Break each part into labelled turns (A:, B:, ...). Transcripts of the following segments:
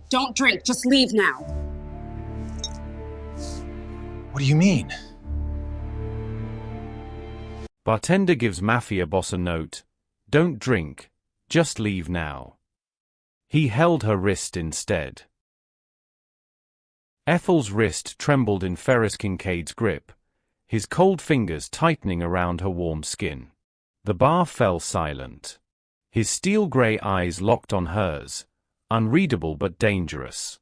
A: Don't drink, just leave now.
B: What do you mean?
C: Bartender gives Mafia boss a note. Don't drink, just leave now. He held her wrist instead. Ethel's wrist trembled in Ferris Kincaid's grip, his cold fingers tightening around her warm skin. The bar fell silent. His steel-grey eyes locked on hers, unreadable but dangerous.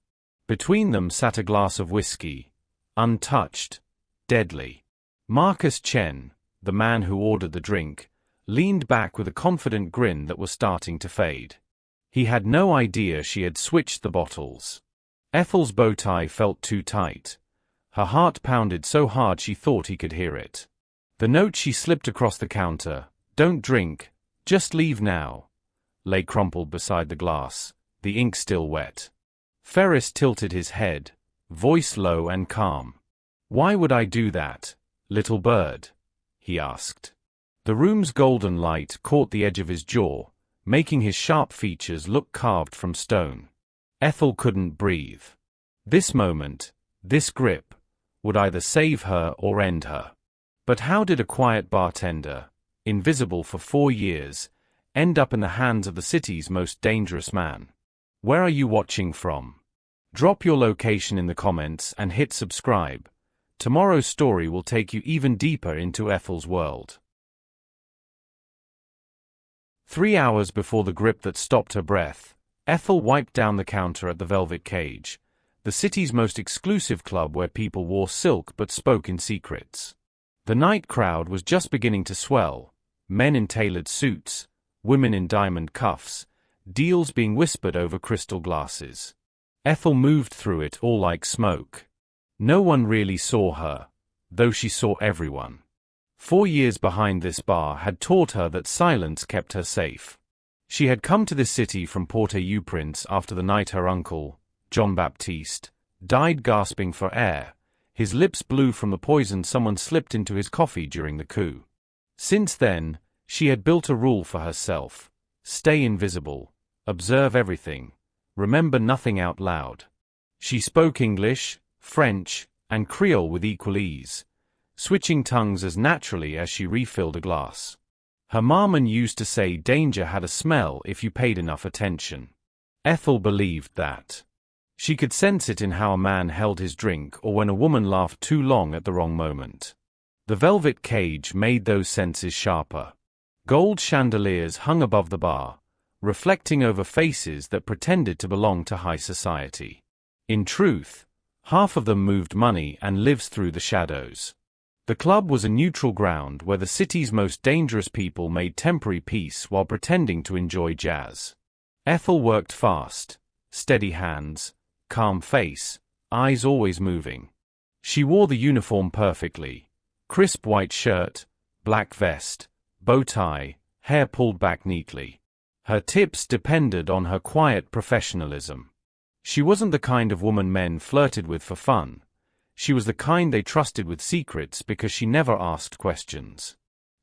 C: Between them sat a glass of whiskey, untouched, deadly. Marcus Chen, the man who ordered the drink, leaned back with a confident grin that was starting to fade. He had no idea she had switched the bottles. Ethel's bow tie felt too tight. Her heart pounded so hard she thought he could hear it. The note she slipped across the counter, "Don't drink, just leave now," lay crumpled beside the glass, the ink still wet. Ferris tilted his head, voice low and calm. "Why would I do that, little bird?" he asked. The room's golden light caught the edge of his jaw, making his sharp features look carved from stone. Ethel couldn't breathe. This moment, this grip, would either save her or end her. But how did a quiet bartender, invisible for 4 years, end up in the hands of the city's most dangerous man? Where are you watching from? Drop your location in the comments and hit subscribe. Tomorrow's story will take you even deeper into Ethel's world. 3 hours before the grip that stopped her breath, Ethel wiped down the counter at the Velvet Cage, the city's most exclusive club where people wore silk but spoke in secrets. The night crowd was just beginning to swell, men in tailored suits, women in diamond cuffs, deals being whispered over crystal glasses. Ethel moved through it all like smoke. No one really saw her, though she saw everyone. 4 years behind this bar had taught her that silence kept her safe. She had come to this city from Port-au-Prince after the night her uncle, John Baptiste, died gasping for air, his lips blue from the poison someone slipped into his coffee during the coup. Since then, she had built a rule for herself: stay invisible, observe everything, remember nothing out loud. She spoke English, French, and Creole with equal ease, switching tongues as naturally as she refilled a glass. Her marmon used to say danger had a smell if you paid enough attention. Ethel believed that. She could sense it in how a man held his drink or when a woman laughed too long at the wrong moment. The Velvet Cage made those senses sharper. Gold chandeliers hung above the bar, reflecting over faces that pretended to belong to high society. In truth, half of them moved money and lives through the shadows. The club was a neutral ground where the city's most dangerous people made temporary peace while pretending to enjoy jazz. Ethel worked fast, steady hands, calm face, eyes always moving. She wore the uniform perfectly: crisp white shirt, black vest, bow tie, hair pulled back neatly. Her tips depended on her quiet professionalism. She wasn't the kind of woman men flirted with for fun. She was the kind they trusted with secrets because she never asked questions.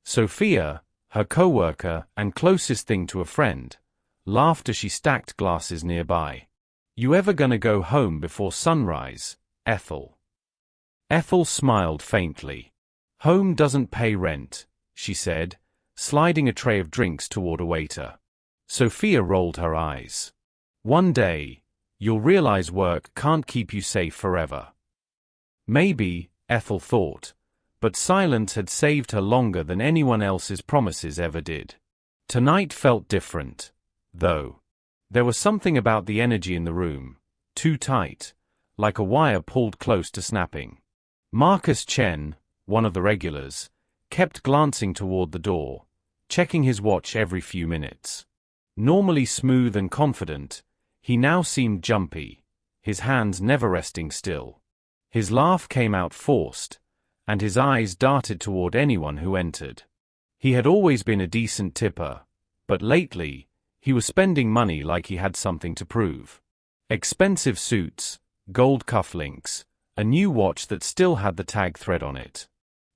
C: Sophia, her co-worker and closest thing to a friend, laughed as she stacked glasses nearby. "You ever gonna go home before sunrise, Ethel?" Ethel smiled faintly. "Home doesn't pay rent," she said, sliding a tray of drinks toward a waiter. Sophia rolled her eyes. "One day, you'll realize work can't keep you safe forever." Maybe, Ethel thought, but silence had saved her longer than anyone else's promises ever did. Tonight felt different, though. There was something about the energy in the room, too tight, like a wire pulled close to snapping. Marcus Chen, one of the regulars, kept glancing toward the door, checking his watch every few minutes. Normally smooth and confident, he now seemed jumpy, his hands never resting still. His laugh came out forced, and his eyes darted toward anyone who entered. He had always been a decent tipper, but lately, he was spending money like he had something to prove. Expensive suits, gold cufflinks, a new watch that still had the tag thread on it.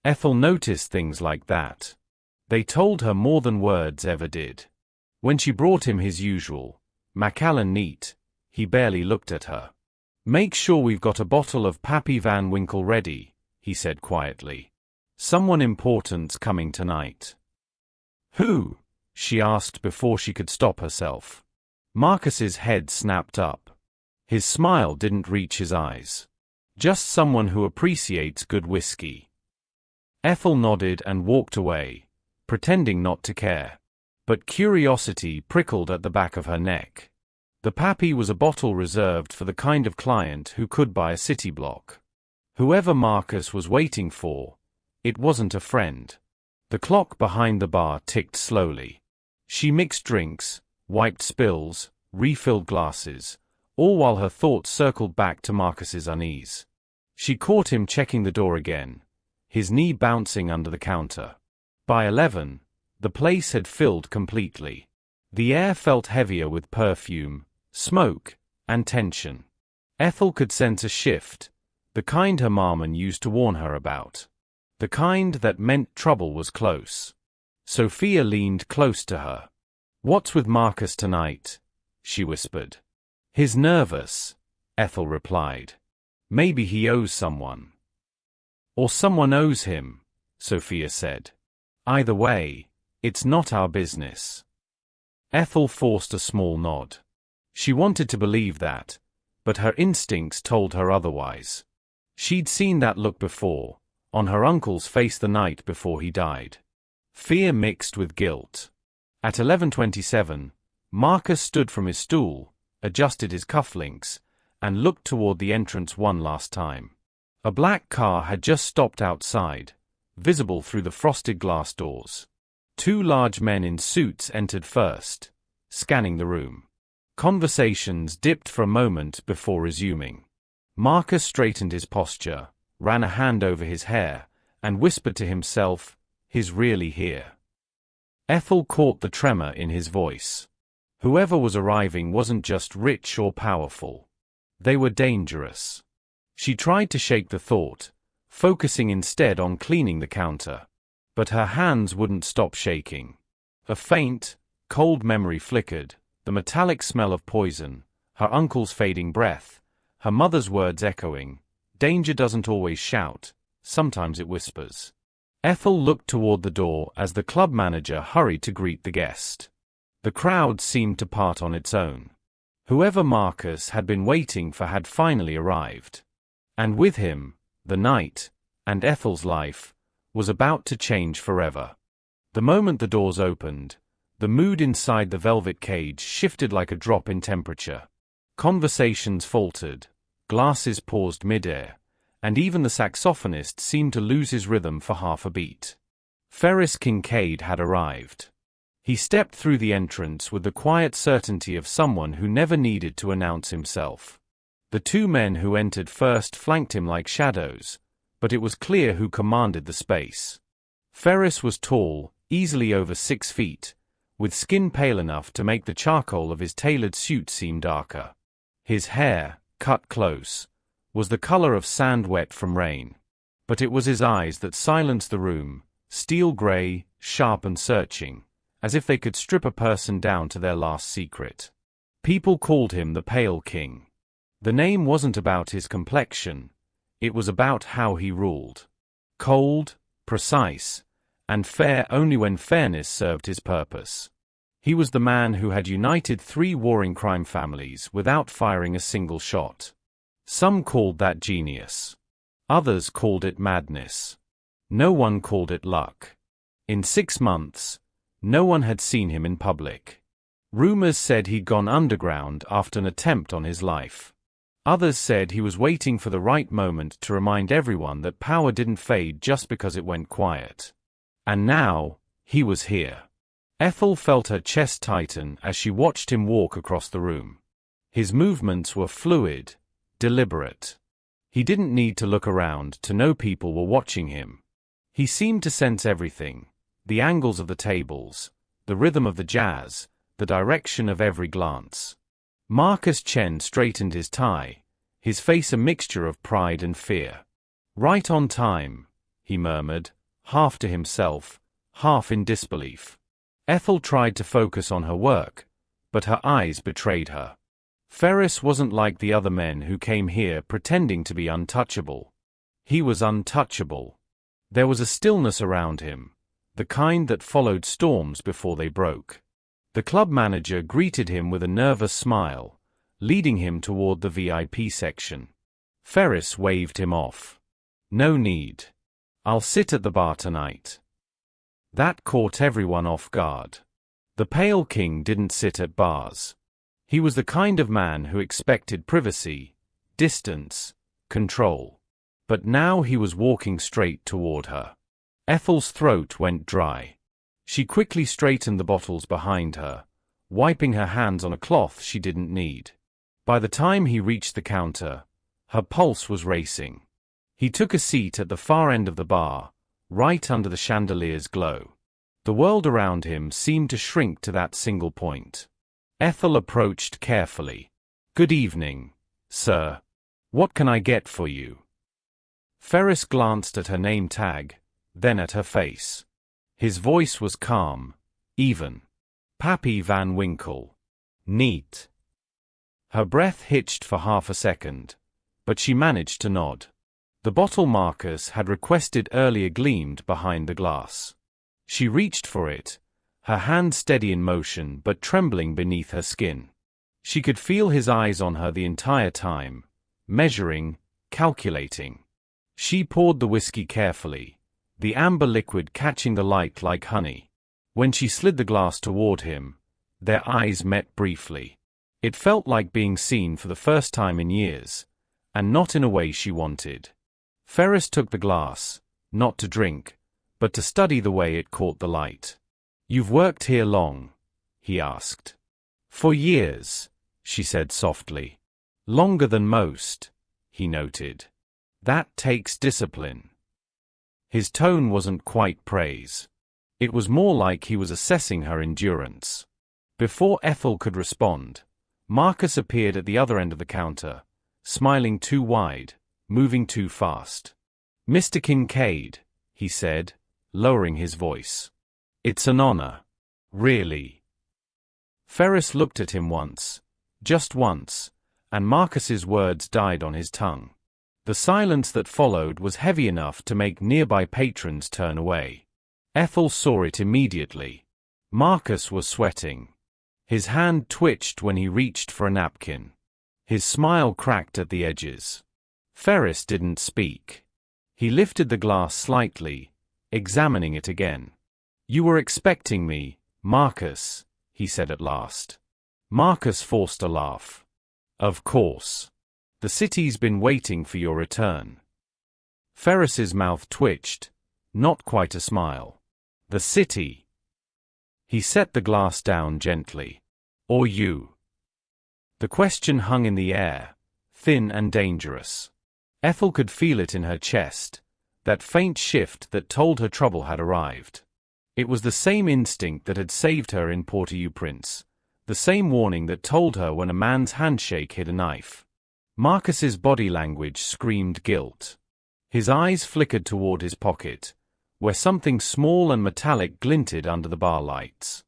C: Ethel noticed things like that. They told her more than words ever did. When she brought him his usual Macallan neat, He barely looked at her. "Make sure we've got a bottle of Pappy Van Winkle ready," he said quietly. "Someone important's coming tonight." "Who?" she asked before she could stop herself. Marcus's head snapped up. His smile didn't reach his eyes. "Just someone who appreciates good whiskey." Ethel nodded and walked away, pretending not to care. But curiosity prickled at the back of her neck. The Pappy was a bottle reserved for the kind of client who could buy a city block. Whoever Marcus was waiting for, it wasn't a friend. The clock behind the bar ticked slowly. She mixed drinks, wiped spills, refilled glasses, all while her thoughts circled back to Marcus's unease. She caught him checking the door again, his knee bouncing under the counter. By 11, the place had filled completely. The air felt heavier with perfume, smoke, and tension. Ethel could sense a shift, the kind her marmon used to warn her about. The kind that meant trouble was close. Sophia leaned close to her. "What's with Marcus tonight?" she whispered. "He's nervous," Ethel replied. "Maybe he owes someone." "Or someone owes him," Sophia said. "Either way, it's not our business." Ethel forced a small nod. She wanted to believe that, but her instincts told her otherwise. She'd seen that look before, on her uncle's face the night before he died. Fear mixed with guilt. At 11:27, Marcus stood from his stool, adjusted his cufflinks, and looked toward the entrance one last time. A black car had just stopped outside, visible through the frosted glass doors. Two large men in suits entered first, scanning the room. Conversations dipped for a moment before resuming. Marcus straightened his posture, ran a hand over his hair, and whispered to himself, "He's really here." Ethel caught the tremor in his voice. Whoever was arriving wasn't just rich or powerful. They were dangerous. She tried to shake the thought, focusing instead on cleaning the counter. But her hands wouldn't stop shaking. A faint, cold memory flickered, the metallic smell of poison, her uncle's fading breath, her mother's words echoing, "Danger doesn't always shout, sometimes it whispers." Ethel looked toward the door as the club manager hurried to greet the guest. The crowd seemed to part on its own. Whoever Marcus had been waiting for had finally arrived. And with him, the night, and Ethel's life, was about to change forever. The moment the doors opened, the mood inside the velvet cage shifted like a drop in temperature. Conversations faltered, glasses paused midair, and even the saxophonist seemed to lose his rhythm for half a beat. Ferris Kincaid had arrived. He stepped through the entrance with the quiet certainty of someone who never needed to announce himself. The two men who entered first flanked him like shadows, but it was clear who commanded the space. Ferris was tall, easily over 6 feet, with skin pale enough to make the charcoal of his tailored suit seem darker. His hair, cut close, was the color of sand wet from rain. But it was his eyes that silenced the room, steel gray, sharp and searching, as if they could strip a person down to their last secret. People called him the Pale King. The name wasn't about his complexion, it was about how he ruled. Cold, precise, and fair only when fairness served his purpose. He was the man who had united 3 warring crime families without firing a single shot. Some called that genius. Others called it madness. No one called it luck. In 6 months, no one had seen him in public. Rumors said he'd gone underground after an attempt on his life. Others said he was waiting for the right moment to remind everyone that power didn't fade just because it went quiet. And now, he was here. Ethel felt her chest tighten as she watched him walk across the room. His movements were fluid, deliberate. He didn't need to look around to know people were watching him. He seemed to sense everything, the angles of the tables, the rhythm of the jazz, the direction of every glance. Marcus Chen straightened his tie, his face a mixture of pride and fear. "Right on time," he murmured, half to himself, half in disbelief. Ethel tried to focus on her work, but her eyes betrayed her. Ferris wasn't like the other men who came here pretending to be untouchable. He was untouchable. There was a stillness around him, the kind that followed storms before they broke. The club manager greeted him with a nervous smile, leading him toward the VIP section. Ferris waved him off. "No need. I'll sit at the bar tonight." That caught everyone off guard. The Pale King didn't sit at bars. He was the kind of man who expected privacy, distance, control. But now he was walking straight toward her. Ethel's throat went dry. She quickly straightened the bottles behind her, wiping her hands on a cloth she didn't need. By the time he reached the counter, her pulse was racing. He took a seat at the far end of the bar, right under the chandelier's glow. The world around him seemed to shrink to that single point. Ethel approached carefully. "Good evening, sir. What can I get for you?" Ferris glanced at her name tag, then at her face. His voice was calm, even. "Pappy Van Winkle. Neat." Her breath hitched for half a second, but she managed to nod. The bottle Marcus had requested earlier gleamed behind the glass. She reached for it, her hand steady in motion but trembling beneath her skin. She could feel his eyes on her the entire time, measuring, calculating. She poured the whiskey carefully, the amber liquid catching the light like honey. When she slid the glass toward him, their eyes met briefly. It felt like being seen for the first time in years, and not in a way she wanted. Ferris took the glass, not to drink, but to study the way it caught the light. "You've worked here long?" he asked. "For years," she said softly. "Longer than most," he noted. "That takes discipline." His tone wasn't quite praise. It was more like he was assessing her endurance. Before Ethel could respond, Marcus appeared at the other end of the counter, smiling too wide, moving too fast. "Mr. Kincaid," he said, lowering his voice. "It's an honor. Really." Ferris looked at him once, just once, and Marcus's words died on his tongue. The silence that followed was heavy enough to make nearby patrons turn away. Ethel saw it immediately. Marcus was sweating. His hand twitched when he reached for a napkin. His smile cracked at the edges. Ferris didn't speak. He lifted the glass slightly, examining it again. "You were expecting me, Marcus," he said at last. Marcus forced a laugh. "Of course. The city's been waiting for your return." Ferris's mouth twitched, not quite a smile. "The city." He set the glass down gently. "Or you?" The question hung in the air, thin and dangerous. Ethel could feel it in her chest, that faint shift that told her trouble had arrived. It was the same instinct that had saved her in Port-au-Prince, the same warning that told her when a man's handshake hid a knife. Marcus's body language screamed guilt. His eyes flickered toward his pocket, where something small and metallic glinted under the bar lights.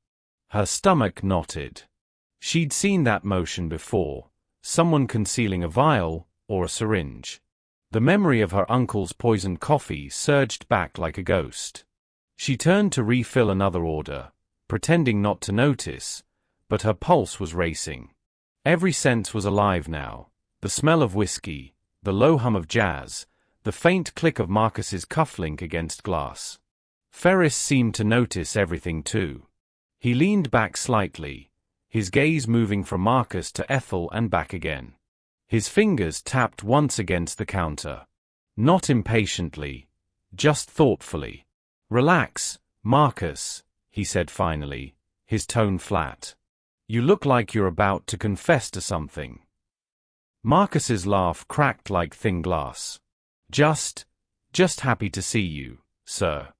C: Her stomach knotted. She'd seen that motion before, someone concealing a vial or a syringe. The memory of her uncle's poisoned coffee surged back like a ghost. She turned to refill another order, pretending not to notice, but her pulse was racing. Every sense was alive now. The smell of whiskey, the low hum of jazz, the faint click of Marcus's cufflink against glass. Ferris seemed to notice everything too. He leaned back slightly, his gaze moving from Marcus to Ethel and back again. His fingers tapped once against the counter. Not impatiently, just thoughtfully. "Relax, Marcus," he said finally, his tone flat. "You look like you're about to confess to something." Marcus's laugh cracked like thin glass. Just happy to see you, sir."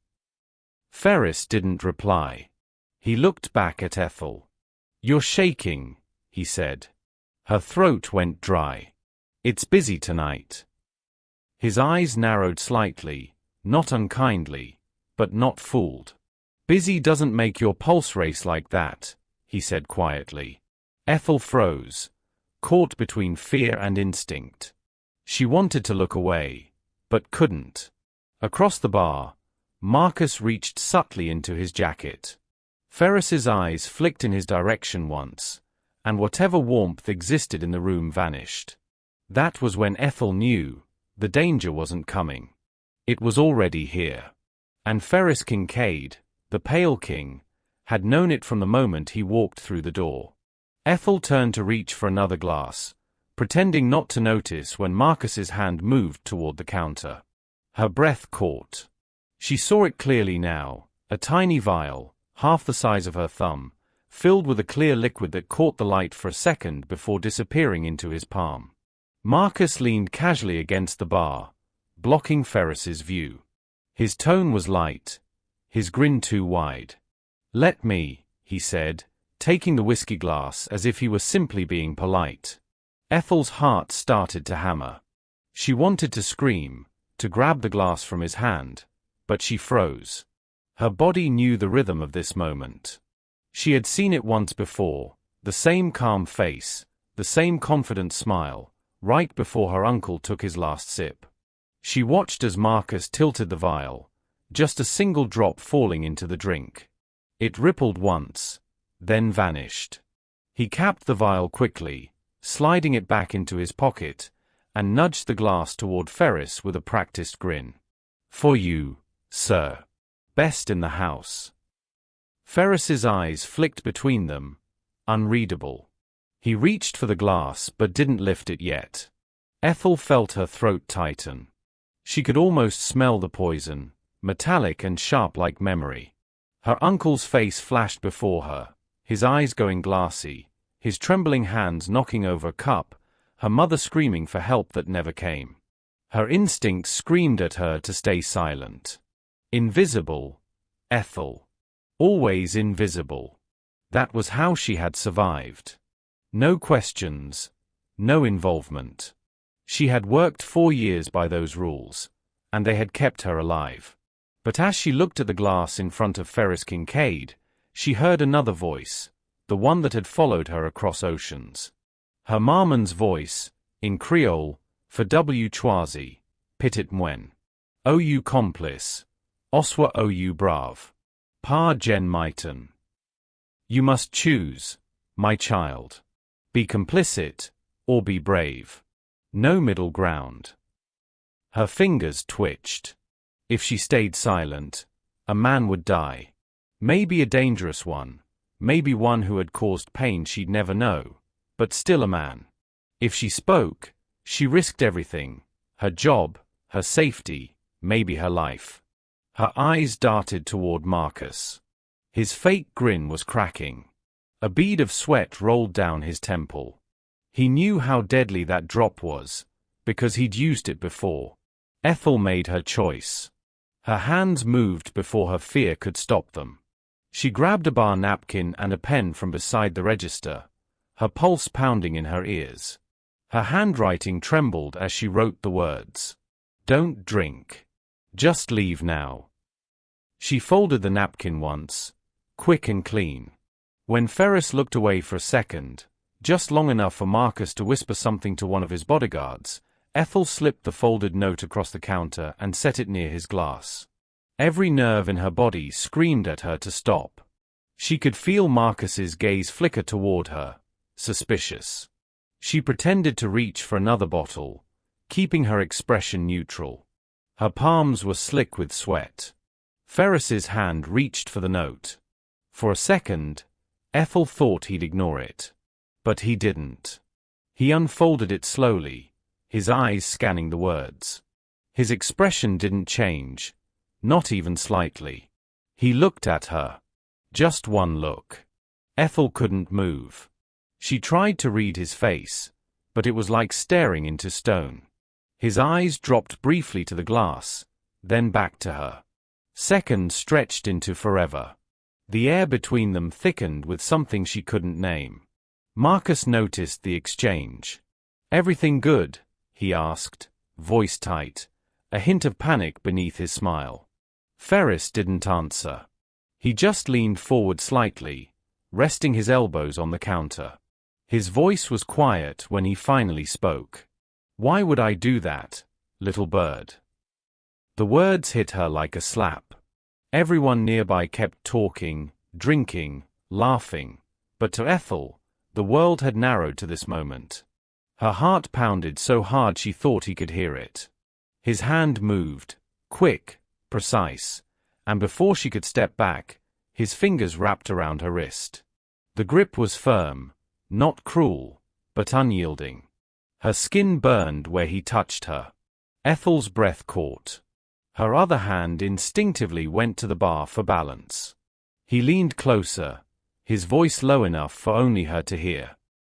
C: Ferris didn't reply. He looked back at Ethel. "You're shaking," he said. Her throat went dry. "It's busy tonight." His eyes narrowed slightly, not unkindly, but not fooled. "Busy doesn't make your pulse race like that," he said quietly. Ethel froze, caught between fear and instinct. She wanted to look away, but couldn't. Across the bar, Marcus reached subtly into his jacket. Ferris's eyes flicked in his direction once, and whatever warmth existed in the room vanished. That was when Ethel knew the danger wasn't coming. It was already here. And Ferris Kincaid, the Pale King, had known it from the moment he walked through the door. Ethel turned to reach for another glass, pretending not to notice when Marcus's hand moved toward the counter. Her breath caught. She saw it clearly now, a tiny vial, half the size of her thumb, filled with a clear liquid that caught the light for a second before disappearing into his palm. Marcus leaned casually against the bar, blocking Ferris's view. His tone was light, his grin too wide. "Let me," he said, taking the whiskey glass as if he were simply being polite. Ethel's heart started to hammer. She wanted to scream, to grab the glass from his hand, but she froze. Her body knew the rhythm of this moment. She had seen it once before, the same calm face, the same confident smile, right before her uncle took his last sip. She watched as Marcus tilted the vial, just a single drop falling into the drink. It rippled once, then vanished. He capped the vial quickly, sliding it back into his pocket, and nudged the glass toward Ferris with a practiced grin. "For you, sir. Best in the house." Ferris's eyes flicked between them, unreadable. He reached for the glass but didn't lift it yet. Ethel felt her throat tighten. She could almost smell the poison, metallic and sharp like memory. Her uncle's face flashed before her, his eyes going glassy, his trembling hands knocking over a cup, her mother screaming for help that never came. Her instincts screamed at her to stay silent. Invisible, Ethel. Always invisible. That was how she had survived. No questions, no involvement. She had worked 4 years by those rules, and they had kept her alive. But as she looked at the glass in front of Ferris Kincaid, she heard another voice, the one that had followed her across oceans. Her maman's voice, in Creole, for W. Choisi, Petit Mwen. O you complice. Oswa o you brave. Pa gen mighten. You must choose, my child. Be complicit, or be brave. No middle ground. Her fingers twitched. If she stayed silent, a man would die. Maybe a dangerous one, maybe one who had caused pain she'd never know, but still a man. If she spoke, she risked everything, her job, her safety, maybe her life. Her eyes darted toward Marcus. His fake grin was cracking. A bead of sweat rolled down his temple. He knew how deadly that drop was, because he'd used it before. Ethel made her choice. Her hands moved before her fear could stop them. She grabbed a bar napkin and a pen from beside the register, her pulse pounding in her ears. Her handwriting trembled as she wrote the words. "Don't drink. Just leave now." She folded the napkin once, quick and clean. When Ferris looked away for a second, just long enough for Marcus to whisper something to one of his bodyguards, Ethel slipped the folded note across the counter and set it near his glass. Every nerve in her body screamed at her to stop. She could feel Marcus's gaze flicker toward her, suspicious. She pretended to reach for another bottle, keeping her expression neutral. Her palms were slick with sweat. Ferris's hand reached for the note. For a second, Ethel thought he'd ignore it. But he didn't. He unfolded it slowly, his eyes scanning the words. His expression didn't change, not even slightly. He looked at her. Just one look. Ethel couldn't move. She tried to read his face, but it was like staring into stone. His eyes dropped briefly to the glass, then back to her. Seconds stretched into forever. The air between them thickened with something she couldn't name. Marcus noticed the exchange. "Everything good?" he asked, voice tight, a hint of panic beneath his smile. Ferris didn't answer. He just leaned forward slightly, resting his elbows on the counter. His voice was quiet when he finally spoke. "Why would I do that, little bird?" The words hit her like a slap. Everyone nearby kept talking, drinking, laughing, but to Ethel, the world had narrowed to this moment. Her heart pounded so hard she thought he could hear it. His hand moved, quick, precise, and before she could step back, his fingers wrapped around her wrist. The grip was firm, not cruel, but unyielding. Her skin burned where he touched her. Ethel's breath caught. Her other hand instinctively went to the bar for balance. He leaned closer, his voice low enough for only her to hear.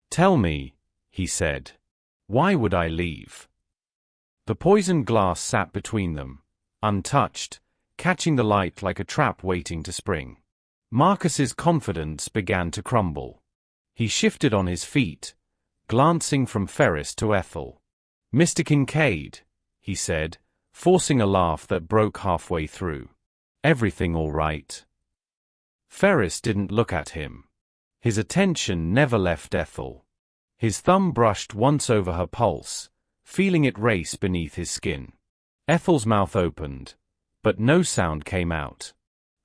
C: "Tell me," he said. "Why would I leave?" The poisoned glass sat between them, untouched, catching the light like a trap waiting to spring. Marcus's confidence began to crumble. He shifted on his feet, glancing from Ferris to Ethel. "Mr. Kincaid," he said, forcing a laugh that broke halfway through. "Everything all right?" Ferris didn't look at him. His attention never left Ethel. His thumb brushed once over her pulse, feeling it race beneath his skin. Ethel's mouth opened, but no sound came out.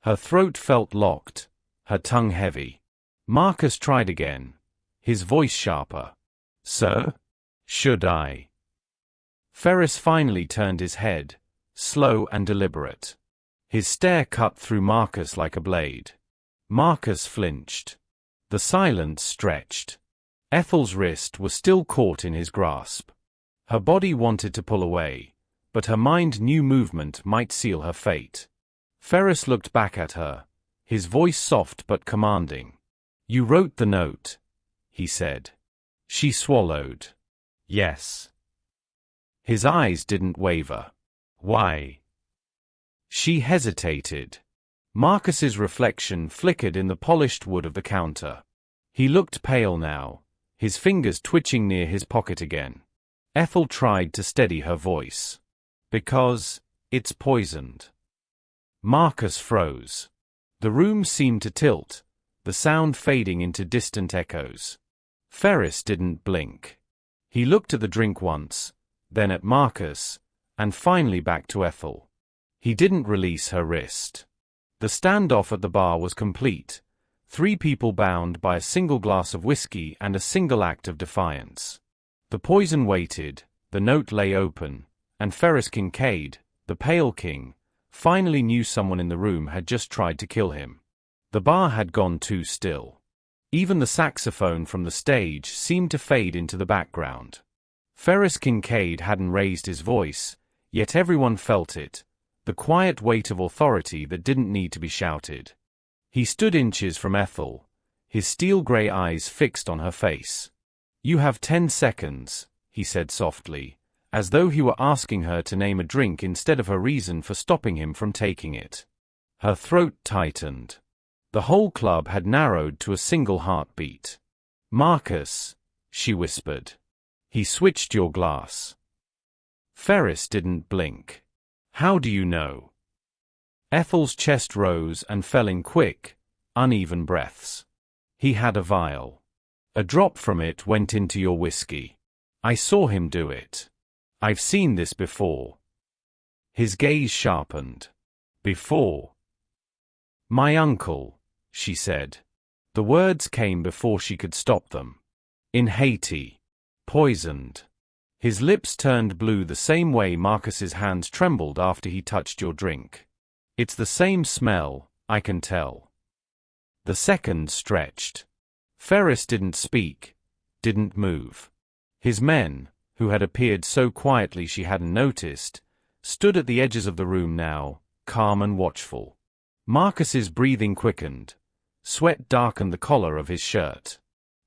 C: Her throat felt locked, her tongue heavy. Marcus tried again, his voice sharper. "Sir? Should I?" Ferris finally turned his head, slow and deliberate. His stare cut through Marcus like a blade. Marcus flinched. The silence stretched. Ethel's wrist was still caught in his grasp. Her body wanted to pull away, but her mind knew movement might seal her fate. Ferris looked back at her, his voice soft but commanding. "You wrote the note," he said. She swallowed. "Yes." His eyes didn't waver. "Why?" She hesitated. Marcus's reflection flickered in the polished wood of the counter. He looked pale now, his fingers twitching near his pocket again. Ethel tried to steady her voice. "Because it's poisoned." Marcus froze. The room seemed to tilt, the sound fading into distant echoes. Ferris didn't blink. He looked at the drink once, then at Marcus, and finally back to Ethel. He didn't release her wrist. The standoff at the bar was complete, 3 people bound by a single glass of whiskey and a single act of defiance. The poison waited, the note lay open, and Ferris Kincaid, the Pale King, finally knew someone in the room had just tried to kill him. The bar had gone too still. Even the saxophone from the stage seemed to fade into the background. Ferris Kincaid hadn't raised his voice, yet everyone felt it, the quiet weight of authority that didn't need to be shouted. He stood inches from Ethel, his steel-gray eyes fixed on her face. "You have 10 seconds, he said softly, as though he were asking her to name a drink instead of her reason for stopping him from taking it. Her throat tightened. The whole club had narrowed to a single heartbeat. "Marcus," she whispered. "He switched your glass." Ferris didn't blink. "How do you know?" Ethel's chest rose and fell in quick, uneven breaths. "He had a vial. A drop from it went into your whiskey. I saw him do it. I've seen this before." His gaze sharpened. "Before?" "My uncle," she said. The words came before she could stop them. "In Haiti. Poisoned." His lips turned blue the same way Marcus's hands trembled after he touched your drink. "It's the same smell, I can tell." The seconds stretched. Ferris didn't speak, didn't move. His men, who had appeared so quietly she hadn't noticed, stood at the edges of the room now, calm and watchful. Marcus's breathing quickened. Sweat darkened the collar of his shirt.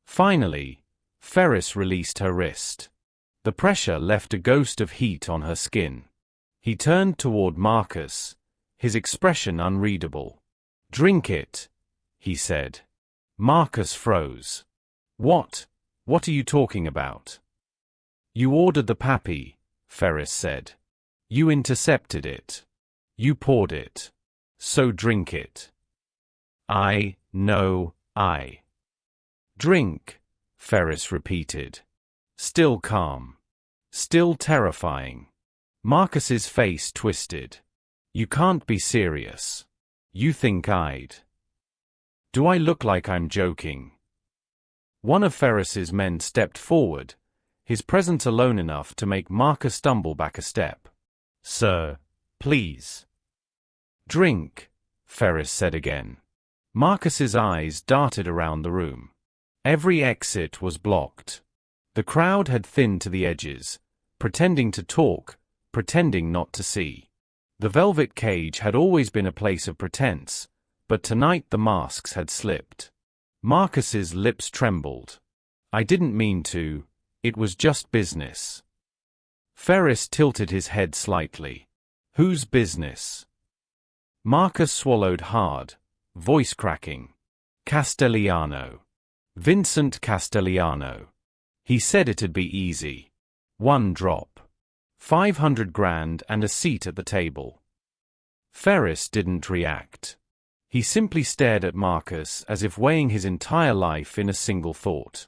C: Finally, Ferris released her wrist. The pressure left a ghost of heat on her skin. He turned toward Marcus, his expression unreadable. "Drink it," he said. Marcus froze. What are you talking about?" "You ordered the pappy," Ferris said. "You intercepted it. You poured it. So drink it." "I know. Drink," Ferris repeated. Still calm. Still terrifying. Marcus's face twisted. You can't be serious. You think I'd... Do I look like I'm joking? One of Ferris's men stepped forward, his presence alone enough to make Marcus stumble back a step. Sir, please. Drink, Ferris said again. Marcus's eyes darted around the room. Every exit was blocked. The crowd had thinned to the edges, pretending to talk, pretending not to see. The velvet cage had always been a place of pretense, but tonight the masks had slipped. Marcus's lips trembled. I didn't mean to, it was just business. Ferris tilted his head slightly. Whose business? Marcus swallowed hard, voice cracking. Castellano. Vincent Castellano. He said it'd be easy. One drop. 500 grand and a seat at the table. Ferris didn't react. He simply stared at Marcus as if weighing his entire life in a single thought.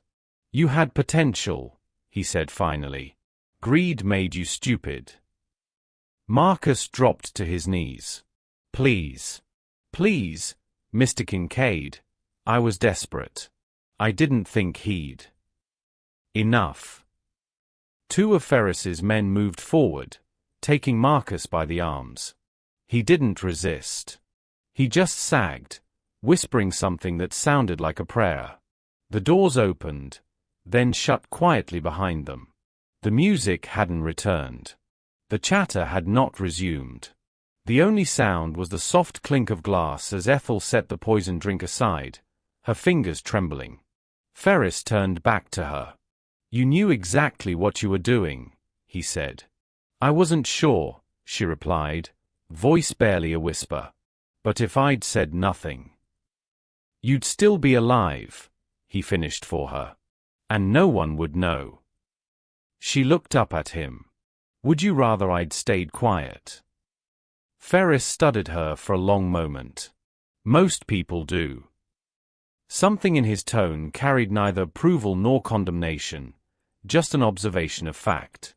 C: You had potential, he said finally. Greed made you stupid. Marcus dropped to his knees. Please. Please, Mr. Kincaid. I was desperate. I didn't think he'd. Enough. Two of Ferris's men moved forward, taking Marcus by the arms. He didn't resist. He just sagged, whispering something that sounded like a prayer. The doors opened, then shut quietly behind them. The music hadn't returned. The chatter had not resumed. The only sound was the soft clink of glass as Ethel set the poisoned drink aside, her fingers trembling. Ferris turned back to her. You knew exactly what you were doing, he said. I wasn't sure, she replied, voice barely a whisper. But if I'd said nothing, you'd still be alive, he finished for her. And no one would know. She looked up at him. Would you rather I'd stayed quiet? Ferris studied her for a long moment. Most people do. Something in his tone carried neither approval nor condemnation, just an observation of fact.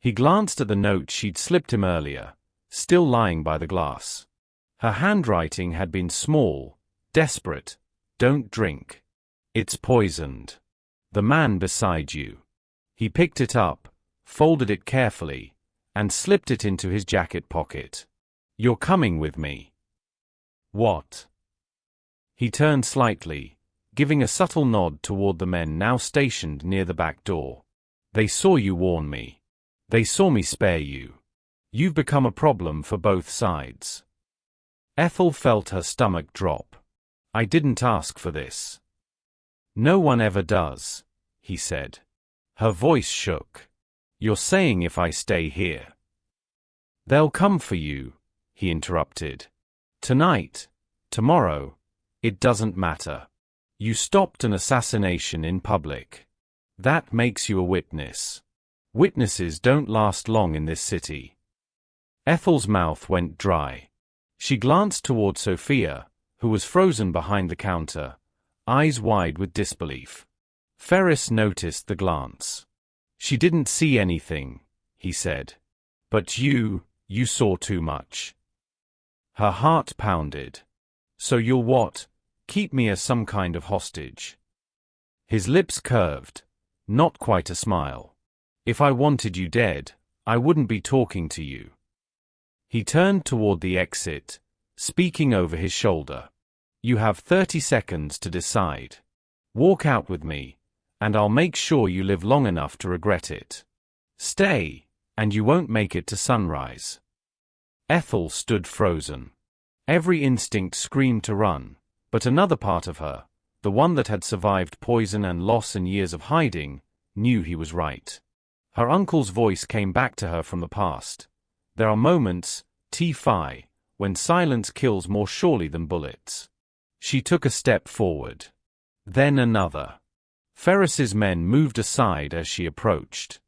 C: He glanced at the note she'd slipped him earlier, still lying by the glass. Her handwriting had been small, desperate. Don't drink. It's poisoned. The man beside you. He picked it up, folded it carefully, and slipped it into his jacket pocket. You're coming with me. What? He turned slightly, giving a subtle nod toward the men now stationed near the back door. They saw you warn me. They saw me spare you. You've become a problem for both sides. Ethel felt her stomach drop. I didn't ask for this. No one ever does, he said. Her voice shook. You're saying if I stay here, they'll come for you, he interrupted. Tonight, tomorrow, it doesn't matter. You stopped an assassination in public. That makes you a witness. Witnesses don't last long in this city. Ethel's mouth went dry. She glanced toward Sophia, who was frozen behind the counter, eyes wide with disbelief. Ferris noticed the glance. She didn't see anything, he said. But you saw too much. Her heart pounded. So you'll what? Keep me as some kind of hostage? His lips curved, not quite a smile. If I wanted you dead, I wouldn't be talking to you. He turned toward the exit, speaking over his shoulder. You have 30 seconds to decide. Walk out with me, and I'll make sure you live long enough to regret it. Stay, and you won't make it to sunrise. Ethel stood frozen. Every instinct screamed to run, but another part of her, the one that had survived poison and loss and years of hiding, knew he was right. Her uncle's voice came back to her from the past. There are moments, T-Fi, when silence kills more surely than bullets. She took a step forward. Then another. Ferris's men moved aside as she approached.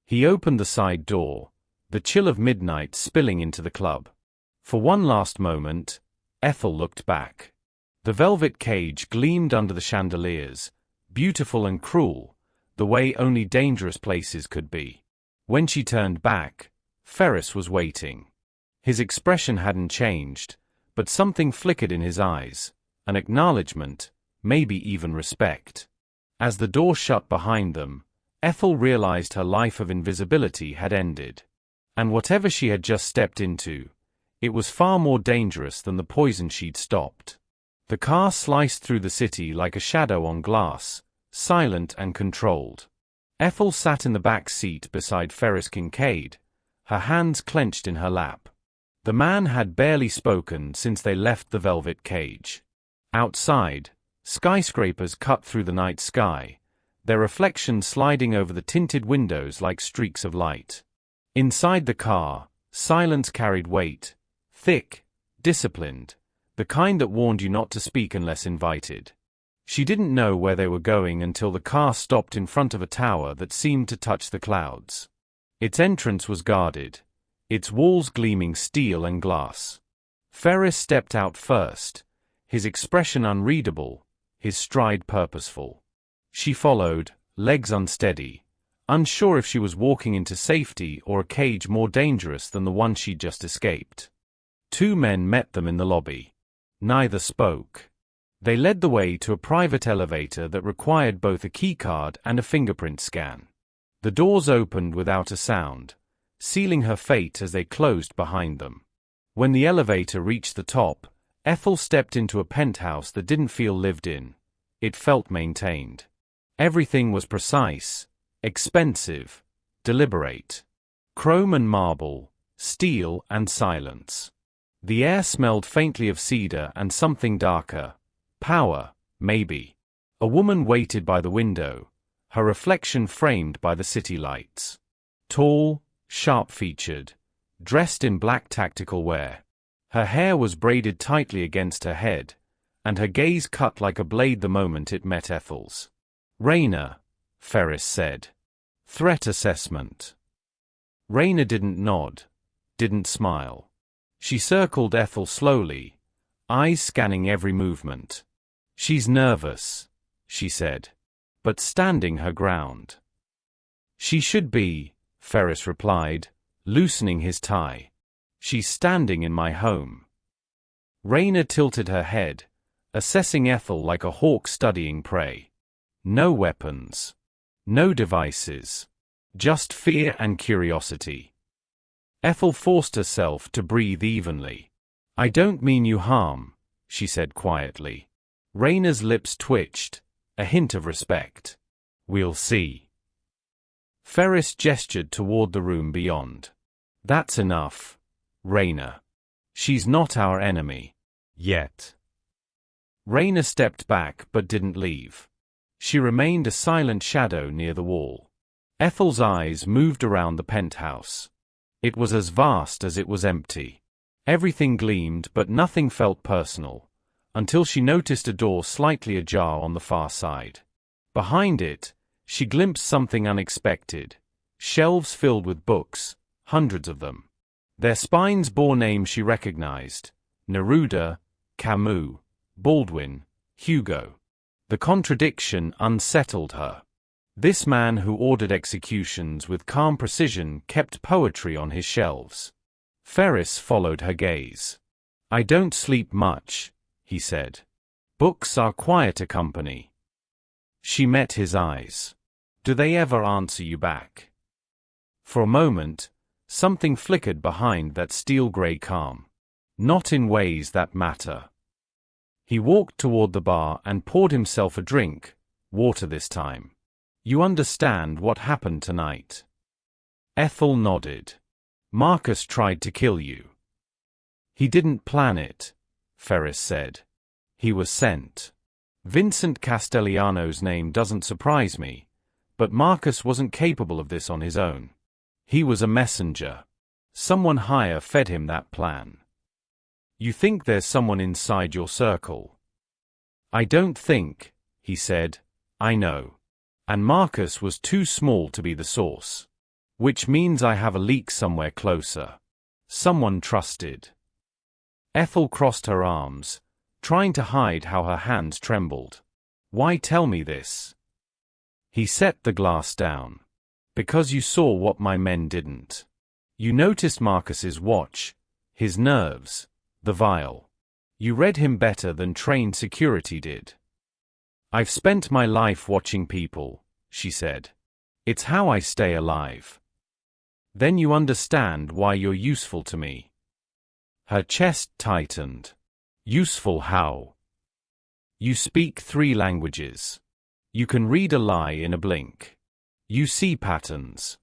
C: He opened the side door, the chill of midnight spilling into the club. For one last moment, Ethel looked back. The velvet cage gleamed under the chandeliers, beautiful and cruel, the way only dangerous places could be. When she turned back, Ferris was waiting. His expression hadn't changed, but something flickered in his eyes, an acknowledgement, maybe even respect. As the door shut behind them, Ethel realized her life of invisibility had ended. And whatever she had just stepped into, it was far more dangerous than the poison she'd stopped. The car sliced through the city like a shadow on glass, silent and controlled. Ethel sat in the back seat beside Ferris Kincaid, her hands clenched in her lap. The man had barely spoken since they left the velvet cage. Outside, skyscrapers cut through the night sky, their reflections sliding over the tinted windows like streaks of light. Inside the car, silence carried weight, thick, disciplined, the kind that warned you not to speak unless invited. She didn't know where they were going until the car stopped in front of a tower that seemed to touch the clouds. Its entrance was guarded, its walls gleaming steel and glass. Ferris stepped out first, his expression unreadable, his stride purposeful. She followed, legs unsteady, unsure if she was walking into safety or a cage more dangerous than the one she'd just escaped. Two men met them in the lobby. Neither spoke. They led the way to a private elevator that required both a keycard and a fingerprint scan. The doors opened without a sound, sealing her fate as they closed behind them. When the elevator reached the top, Ethel stepped into a penthouse that didn't feel lived in. It felt maintained. Everything was precise, expensive, deliberate. Chrome and marble, steel and silence. The air smelled faintly of cedar and something darker. Power, maybe. A woman waited by the window, her reflection framed by the city lights. Tall, sharp-featured, dressed in black tactical wear. Her hair was braided tightly against her head, and her gaze cut like a blade the moment it met Ethel's. "Raina," Ferris said. "Threat assessment." Raina didn't nod, didn't smile. She circled Ethel slowly, eyes scanning every movement. "She's nervous," she said, but standing her ground. "She should be," Ferris replied, loosening his tie. "She's standing in my home." Raina tilted her head, assessing Ethel like a hawk studying prey. No weapons. No devices. Just fear and curiosity. Ethel forced herself to breathe evenly. "I don't mean you harm," she said quietly. Raina's lips twitched, a hint of respect. "We'll see." Ferris gestured toward the room beyond. "That's enough, Raina. She's not our enemy. Yet." Raina stepped back but didn't leave. She remained a silent shadow near the wall. Ethel's eyes moved around the penthouse. It was as vast as it was empty. Everything gleamed but nothing felt personal, until she noticed a door slightly ajar on the far side. Behind it, she glimpsed something unexpected. Shelves filled with books, hundreds of them. Their spines bore names she recognized: Neruda, Camus, Baldwin, Hugo. The contradiction unsettled her. This man who ordered executions with calm precision kept poetry on his shelves. Ferris followed her gaze. "I don't sleep much," he said. "Books are quieter company." She met his eyes. "Do they ever answer you back?" For a moment, something flickered behind that steel-gray calm. "Not in ways that matter." He walked toward the bar and poured himself a drink, water this time. "You understand what happened tonight?" Ethel nodded. "Marcus tried to kill you." "He didn't plan it," Ferris said. "He was sent." Vincent Castellano's name doesn't surprise me, but Marcus wasn't capable of this on his own. He was a messenger. Someone higher fed him that plan. "You think there's someone inside your circle?" "I don't think," he said. "I know. And Marcus was too small to be the source. Which means I have a leak somewhere closer. Someone trusted." Ethel crossed her arms, trying to hide how her hands trembled. "Why tell me this?" He set the glass down. Because you saw what my men didn't. You noticed Marcus's watch, his nerves, the vial. You read him better than trained security did. I've spent my life watching people, she said. It's how I stay alive. Then you understand why you're useful to me. Her chest tightened. Useful how? You speak 3 languages. You can read a lie in a blink. You see patterns.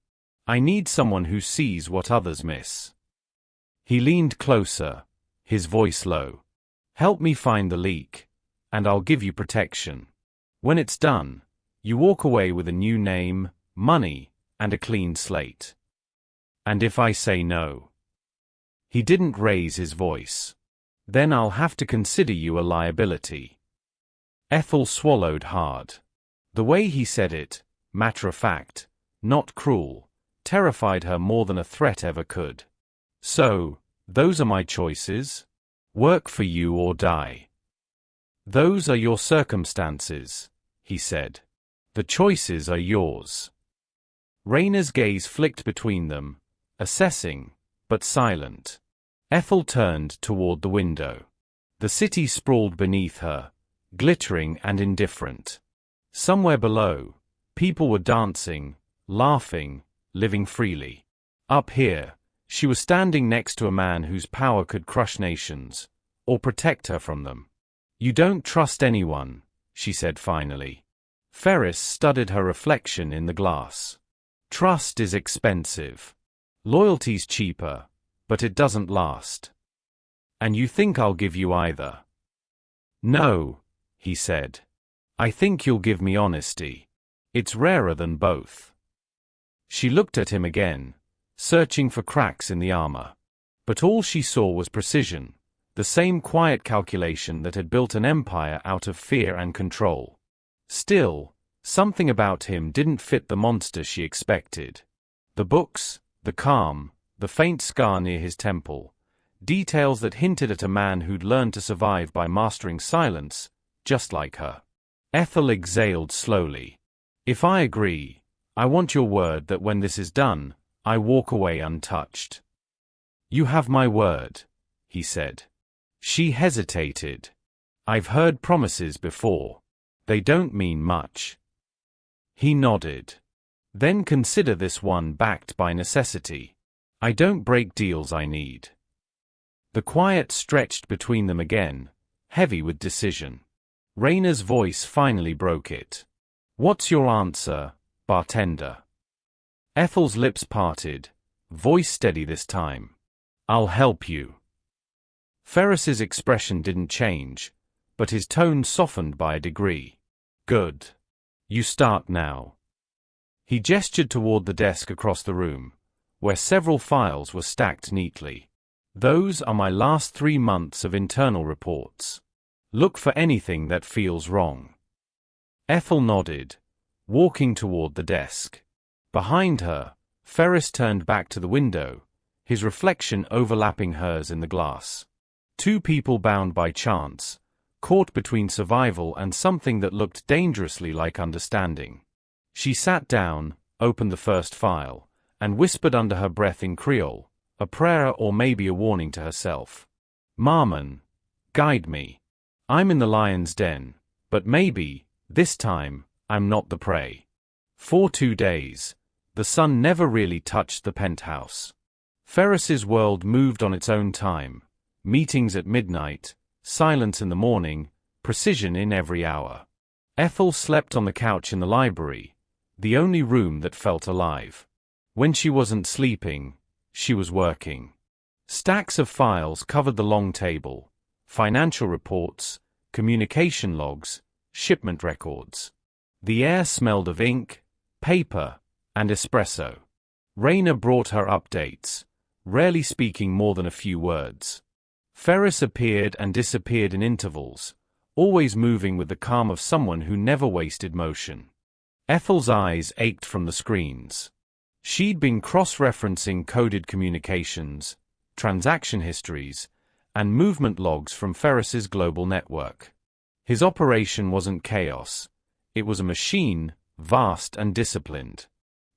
C: I need someone who sees what others miss. He leaned closer, his voice low. Help me find the leak, and I'll give you protection. When it's done, you walk away with a new name, money, and a clean slate. And if I say no? He didn't raise his voice. Then I'll have to consider you a liability. Ethel swallowed hard. The way he said it, matter-of-fact, not cruel, terrified her more than a threat ever could. So, those are my choices? Work for you or die. Those are your circumstances, he said. The choices are yours. Rayna's gaze flicked between them, assessing, but silent. Ethel turned toward the window. The city sprawled beneath her, glittering and indifferent. Somewhere below, people were dancing, laughing, living freely. Up here, she was standing next to a man whose power could crush nations, or protect her from them. You don't trust anyone, she said finally. Ferris studied her reflection in the glass. Trust is expensive. Loyalty's cheaper, but it doesn't last. And you think I'll give you either? No, he said. I think you'll give me honesty. It's rarer than both. She looked at him again, searching for cracks in the armor. But all she saw was precision, the same quiet calculation that had built an empire out of fear and control. Still, something about him didn't fit the monster she expected. The books, the calm, the faint scar near his temple, details that hinted at a man who'd learned to survive by mastering silence, just like her. Ethel exhaled slowly. If I agree, I want your word that when this is done, I walk away untouched. You have my word, he said. She hesitated. I've heard promises before. They don't mean much. He nodded. Then consider this one backed by necessity. I don't break deals I need. The quiet stretched between them again, heavy with decision. Rayna's voice finally broke it. What's your answer, Bartender? Ethel's lips parted, voice steady this time. I'll help you. Ferris's expression didn't change, but his tone softened by a degree. Good. You start now. He gestured toward the desk across the room, where several files were stacked neatly. Those are my last 3 months of internal reports. Look for anything that feels wrong. Ethel nodded, walking toward the desk. Behind her, Ferris turned back to the window, his reflection overlapping hers in the glass. 2 people bound by chance, caught between survival and something that looked dangerously like understanding. She sat down, opened the first file, and whispered under her breath in Creole, a prayer or maybe a warning to herself. Marmon, guide me. I'm in the lion's den, but maybe, this time, I'm not the prey. For 2 days, the sun never really touched the penthouse. Ferris's world moved on its own time, meetings at midnight, silence in the morning, precision in every hour. Ethel slept on the couch in the library, the only room that felt alive. When she wasn't sleeping, she was working. Stacks of files covered the long table, financial reports, communication logs, shipment records. The air smelled of ink, paper, and espresso. Rayna brought her updates, rarely speaking more than a few words. Ferris appeared and disappeared in intervals, always moving with the calm of someone who never wasted motion. Ethel's eyes ached from the screens. She'd been cross-referencing coded communications, transaction histories, and movement logs from Ferris's global network. His operation wasn't chaos. It was a machine, vast and disciplined.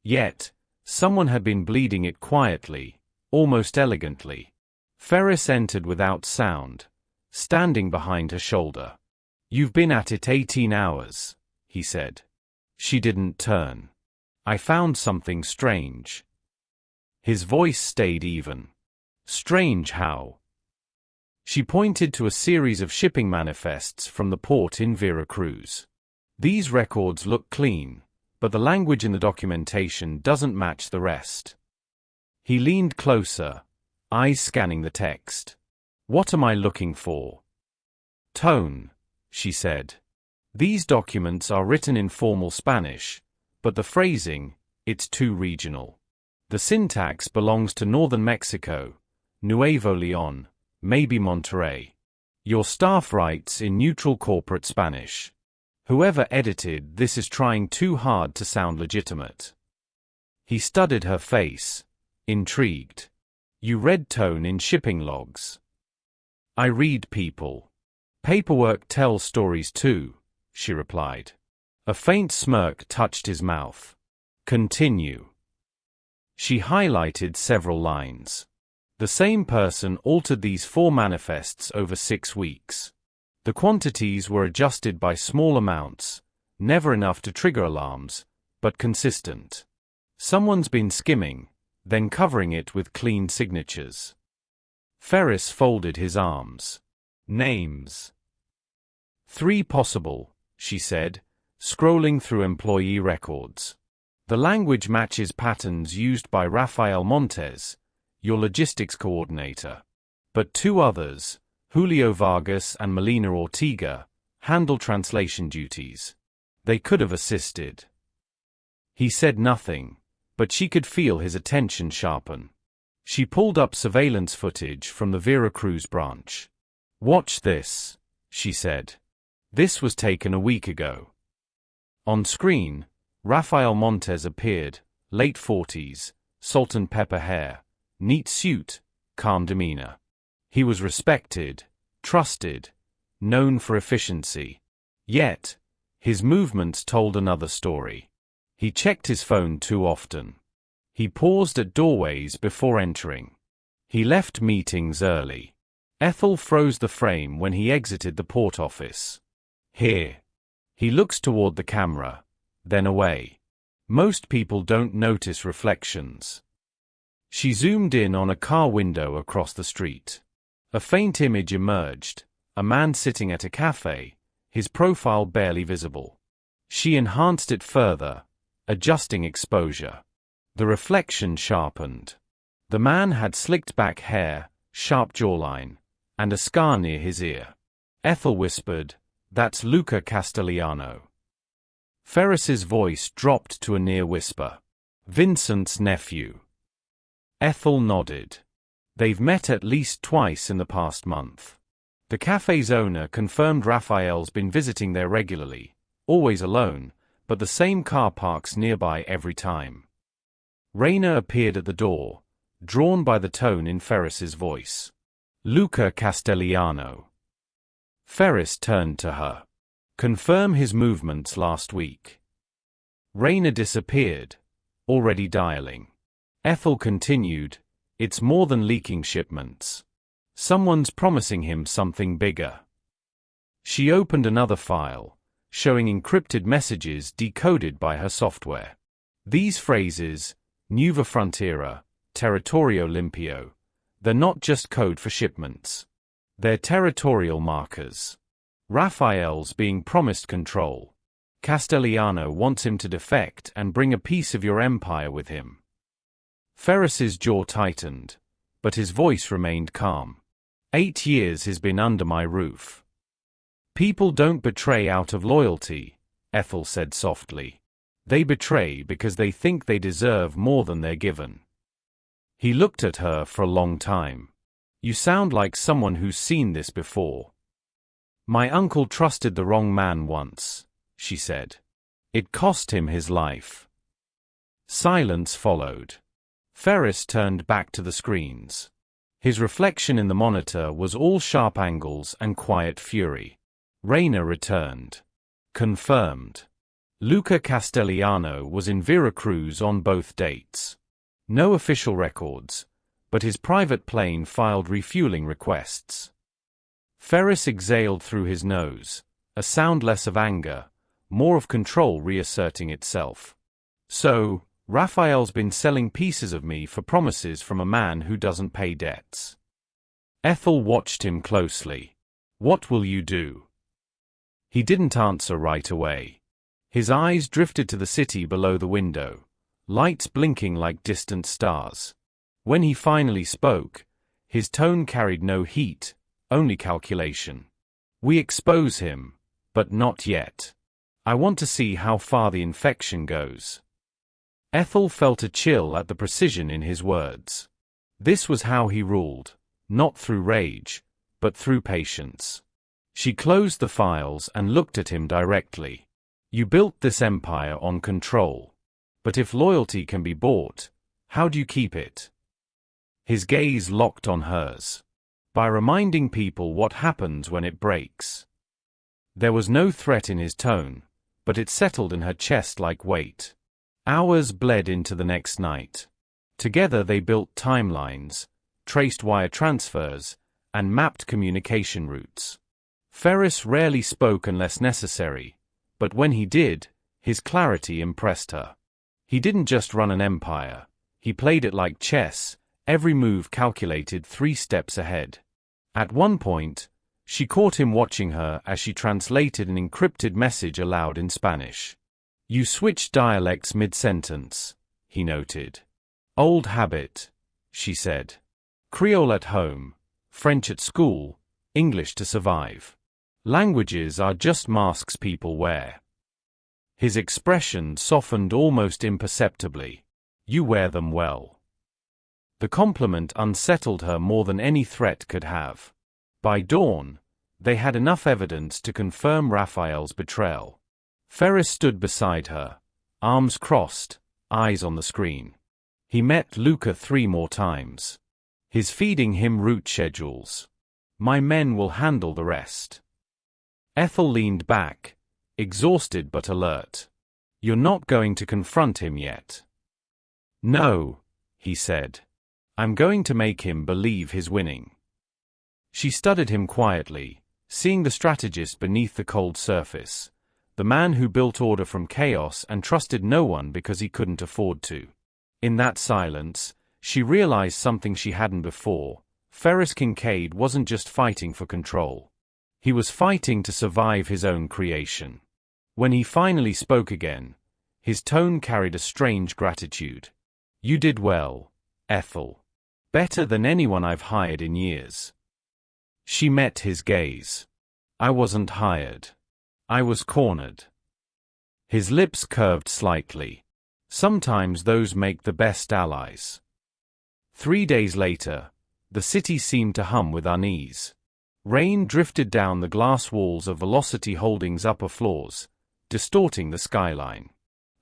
C: Yet, someone had been bleeding it quietly, almost elegantly. Ferris entered without sound, standing behind her shoulder. "You've been at it 18 hours, he said. She didn't turn. "I found something strange." His voice stayed even. "Strange how?" She pointed to a series of shipping manifests from the port in Veracruz. "These records look clean, but the language in the documentation doesn't match the rest." He leaned closer, eyes scanning the text. "What am I looking for?" "Tone," she said. "These documents are written in formal Spanish, but the phrasing, it's too regional. The syntax belongs to northern Mexico, Nuevo León, maybe Monterrey. Your staff writes in neutral corporate Spanish. Whoever edited this is trying too hard to sound legitimate." He studied her face, intrigued. "You read tone in shipping logs?" "I read people. Paperwork tells stories too," she replied. A faint smirk touched his mouth. "Continue." She highlighted several lines. "The same person altered these 4 manifests over 6 weeks. The quantities were adjusted by small amounts, never enough to trigger alarms, but consistent. Someone's been skimming, then covering it with clean signatures." Ferris folded his arms. "Names?" "3 possible," she said, scrolling through employee records. "The language matches patterns used by Rafael Montes, your logistics coordinator. But 2 others, Julio Vargas and Melina Ortega, handle translation duties. They could have assisted." He said nothing, but she could feel his attention sharpen. She pulled up surveillance footage from the Veracruz branch. "Watch this," she said. "This was taken a week ago." On screen, Rafael Montes appeared, late 40s, salt and pepper hair, neat suit, calm demeanor. He was respected, trusted, known for efficiency. Yet, his movements told another story. He checked his phone too often. He paused at doorways before entering. He left meetings early. Ethel froze the frame when he exited the port office. "Here." He looks toward the camera, then away. Most people don't notice reflections. She zoomed in on a car window across the street. A faint image emerged, a man sitting at a cafe, his profile barely visible. She enhanced it further, adjusting exposure. The reflection sharpened. The man had slicked back hair, sharp jawline, and a scar near his ear. Ethel whispered, "That's Luca Castellano." Ferris's voice dropped to a near whisper. "Vincent's nephew." Ethel nodded. They've met at least twice in the past month. The cafe's owner confirmed Raphael's been visiting there regularly, always alone, but the same car parks nearby every time. Raina appeared at the door, drawn by the tone in Ferris's voice. "Luca Castellano." Ferris turned to her. "Confirm his movements last week." Raina disappeared, already dialing. Ethel continued, "It's more than leaking shipments. Someone's promising him something bigger." She opened another file, showing encrypted messages decoded by her software. These phrases, Nueva Frontera, Territorio Limpio, they're not just code for shipments. They're territorial markers. Raphael's being promised control. Castellano wants him to defect and bring a piece of your empire with him. Ferris's jaw tightened, but his voice remained calm. 8 years he's been under my roof. "People don't betray out of loyalty," Ethel said softly. "They betray because they think they deserve more than they're given." He looked at her for a long time. "You sound like someone who's seen this before." "My uncle trusted the wrong man once," she said. "It cost him his life." Silence followed. Ferris turned back to the screens. His reflection in the monitor was all sharp angles and quiet fury. Raina returned. "Confirmed." Luca Castellano was in Veracruz on both dates. No official records, but his private plane filed refueling requests. Ferris exhaled through his nose, a sound less of anger, more of control reasserting itself. So, Raphael's been selling pieces of me for promises from a man who doesn't pay debts. Ethel watched him closely. What will you do? He didn't answer right away. His eyes drifted to the city below the window, lights blinking like distant stars. When he finally spoke, his tone carried no heat, only calculation. We expose him, but not yet. I want to see how far the infection goes. Ethel felt a chill at the precision in his words. This was how he ruled, not through rage, but through patience. She closed the files and looked at him directly. You built this empire on control. But if loyalty can be bought, how do you keep it? His gaze locked on hers. By reminding people what happens when it breaks. There was no threat in his tone, but it settled in her chest like weight. Hours bled into the next night. Together they built timelines, traced wire transfers, and mapped communication routes. Ferris rarely spoke unless necessary, but when he did, his clarity impressed her. He didn't just run an empire, he played it like chess, every move calculated 3 steps ahead. At one point, she caught him watching her as she translated an encrypted message aloud in Spanish. You switched dialects mid-sentence, he noted. Old habit, she said. Creole at home, French at school, English to survive. Languages are just masks people wear. His expression softened almost imperceptibly. You wear them well. The compliment unsettled her more than any threat could have. By dawn, they had enough evidence to confirm Raphael's betrayal. Ferris stood beside her, arms crossed, eyes on the screen. He met Luca 3 more times. He's feeding him route schedules. My men will handle the rest. Ethel leaned back, exhausted but alert. You're not going to confront him yet. No, he said. I'm going to make him believe he's winning. She studied him quietly, seeing the strategist beneath the cold surface, the man who built order from chaos and trusted no one because he couldn't afford to. In that silence, she realized something she hadn't before. Ferris Kincaid wasn't just fighting for control. He was fighting to survive his own creation. When he finally spoke again, his tone carried a strange gratitude. You did well, Ethel. Better than anyone I've hired in years. She met his gaze. I wasn't hired. I was cornered. His lips curved slightly. Sometimes those make the best allies. 3 days later, the city seemed to hum with unease. Rain drifted down the glass walls of Velocity Holdings' upper floors, distorting the skyline.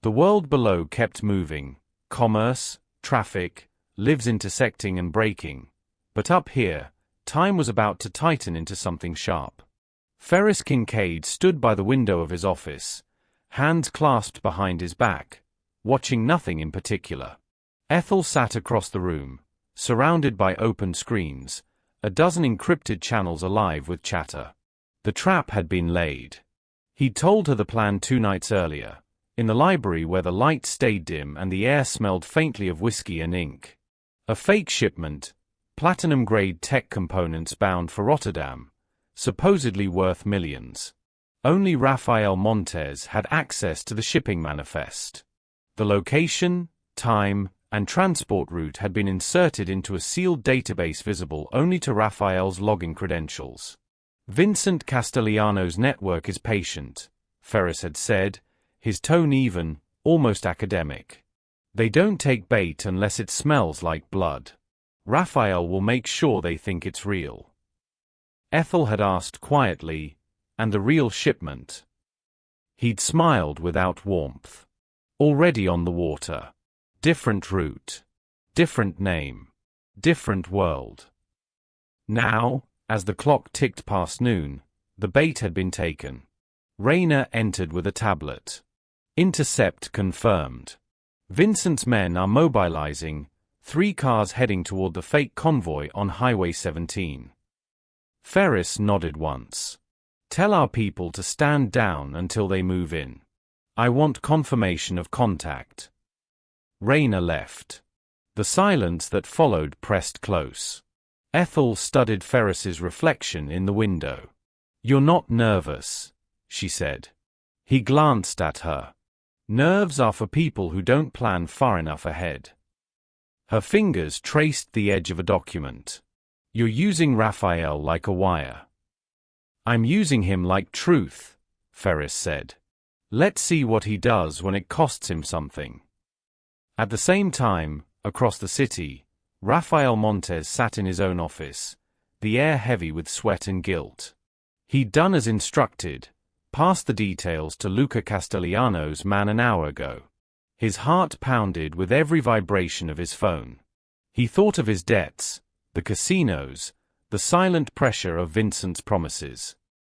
C: The world below kept moving, commerce, traffic, lives intersecting and breaking. But up here, time was about to tighten into something sharp. Ferris Kincaid stood by the window of his office, hands clasped behind his back, watching nothing in particular. Ethel sat across the room, surrounded by open screens, a dozen encrypted channels alive with chatter. The trap had been laid. He'd told her the plan 2 nights earlier, in the library where the light stayed dim and the air smelled faintly of whiskey and ink. A fake shipment, platinum-grade tech components bound for Rotterdam, supposedly worth millions. Only Rafael Montes had access to the shipping manifest. The location, time, and transport route had been inserted into a sealed database visible only to Rafael's login credentials. Vincent Castellano's network is patient, Ferris had said, his tone even, almost academic. They don't take bait unless it smells like blood. Raphael will make sure they think it's real. Ethel had asked quietly, and the real shipment? He'd smiled without warmth. Already on the water. Different route. Different name. Different world. Now, as the clock ticked past noon, the bait had been taken. Rayner entered with a tablet. Intercept confirmed. Vincent's men are mobilizing, 3 cars heading toward the fake convoy on Highway 17. Ferris nodded once. Tell our people to stand down until they move in. I want confirmation of contact. Rayner left. The silence that followed pressed close. Ethel studied Ferris's reflection in the window. You're not nervous, she said. He glanced at her. Nerves are for people who don't plan far enough ahead. Her fingers traced the edge of a document. You're using Raphael like a wire. I'm using him like truth, Ferris said. Let's see what he does when it costs him something. At the same time, across the city, Rafael Montes sat in his own office, the air heavy with sweat and guilt. He'd done as instructed, passed the details to Luca Castellano's man an hour ago. His heart pounded with every vibration of his phone. He thought of his debts, the casinos, the silent pressure of Vincent's promises.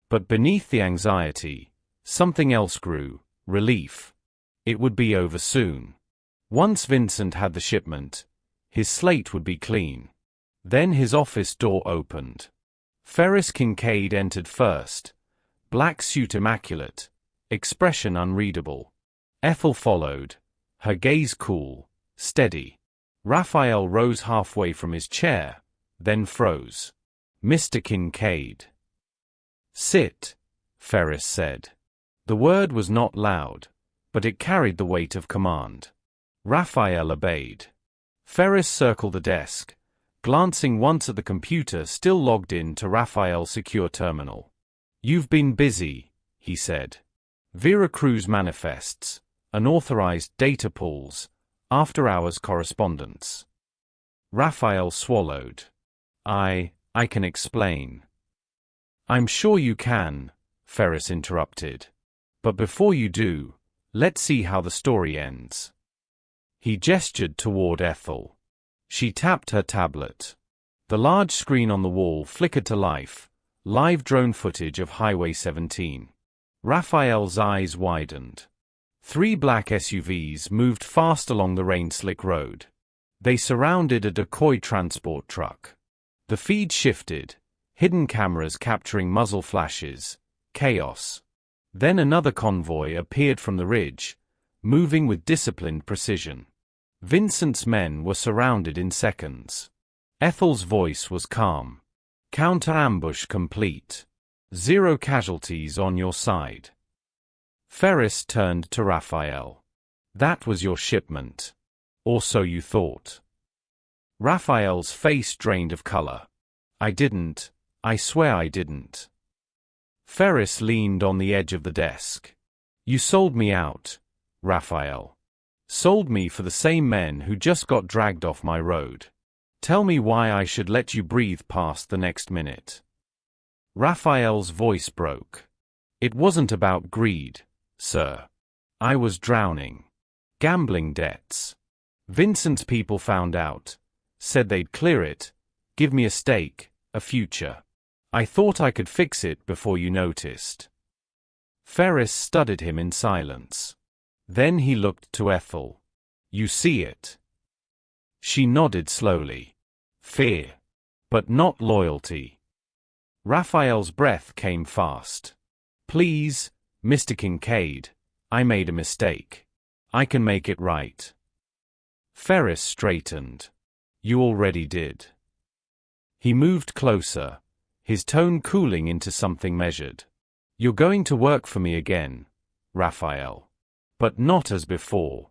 C: But beneath the anxiety, something else grew, relief. It would be over soon. Once Vincent had the shipment, his slate would be clean. Then his office door opened. Ferris Kincaid entered first, black suit immaculate, expression unreadable. Ethel followed, her gaze cool, steady. Raphael rose halfway from his chair, then froze. Mr. Kincaid. Sit, Ferris said. The word was not loud, but it carried the weight of command. Raphael obeyed. Ferris circled the desk, glancing once at the computer still logged in to Raphael's secure terminal. You've been busy, he said. Veracruz manifests, unauthorized data pools, after-hours correspondence. Raphael swallowed. I can explain. I'm sure you can, Ferris interrupted. But before you do, let's see how the story ends. He gestured toward Ethel. She tapped her tablet. The large screen on the wall flickered to life, live drone footage of Highway 17. Raphael's eyes widened. 3 black SUVs moved fast along the rain-slick road. They surrounded a decoy transport truck. The feed shifted, hidden cameras capturing muzzle flashes, chaos. Then another convoy appeared from the ridge, moving with disciplined precision. Vincent's men were surrounded in seconds. Ethel's voice was calm. Counter-ambush complete. 0 casualties on your side. Ferris turned to Raphael. That was your shipment. Or so you thought. Raphael's face drained of color. I didn't. I swear I didn't. Ferris leaned on the edge of the desk. You sold me out, Raphael. Sold me for the same men who just got dragged off my road. Tell me why I should let you breathe past the next minute. Raphael's voice broke. It wasn't about greed, sir. I was drowning. Gambling debts. Vincent's people found out. Said they'd clear it. Give me a stake, a future. I thought I could fix it before you noticed. Ferris studied him in silence. Then he looked to Ethel. You see it? She nodded slowly. Fear. But not loyalty. Raphael's breath came fast. Please, Mr. Kincaid, I made a mistake. I can make it right. Ferris straightened. You already did. He moved closer, his tone cooling into something measured. You're going to work for me again, Raphael. But not as before.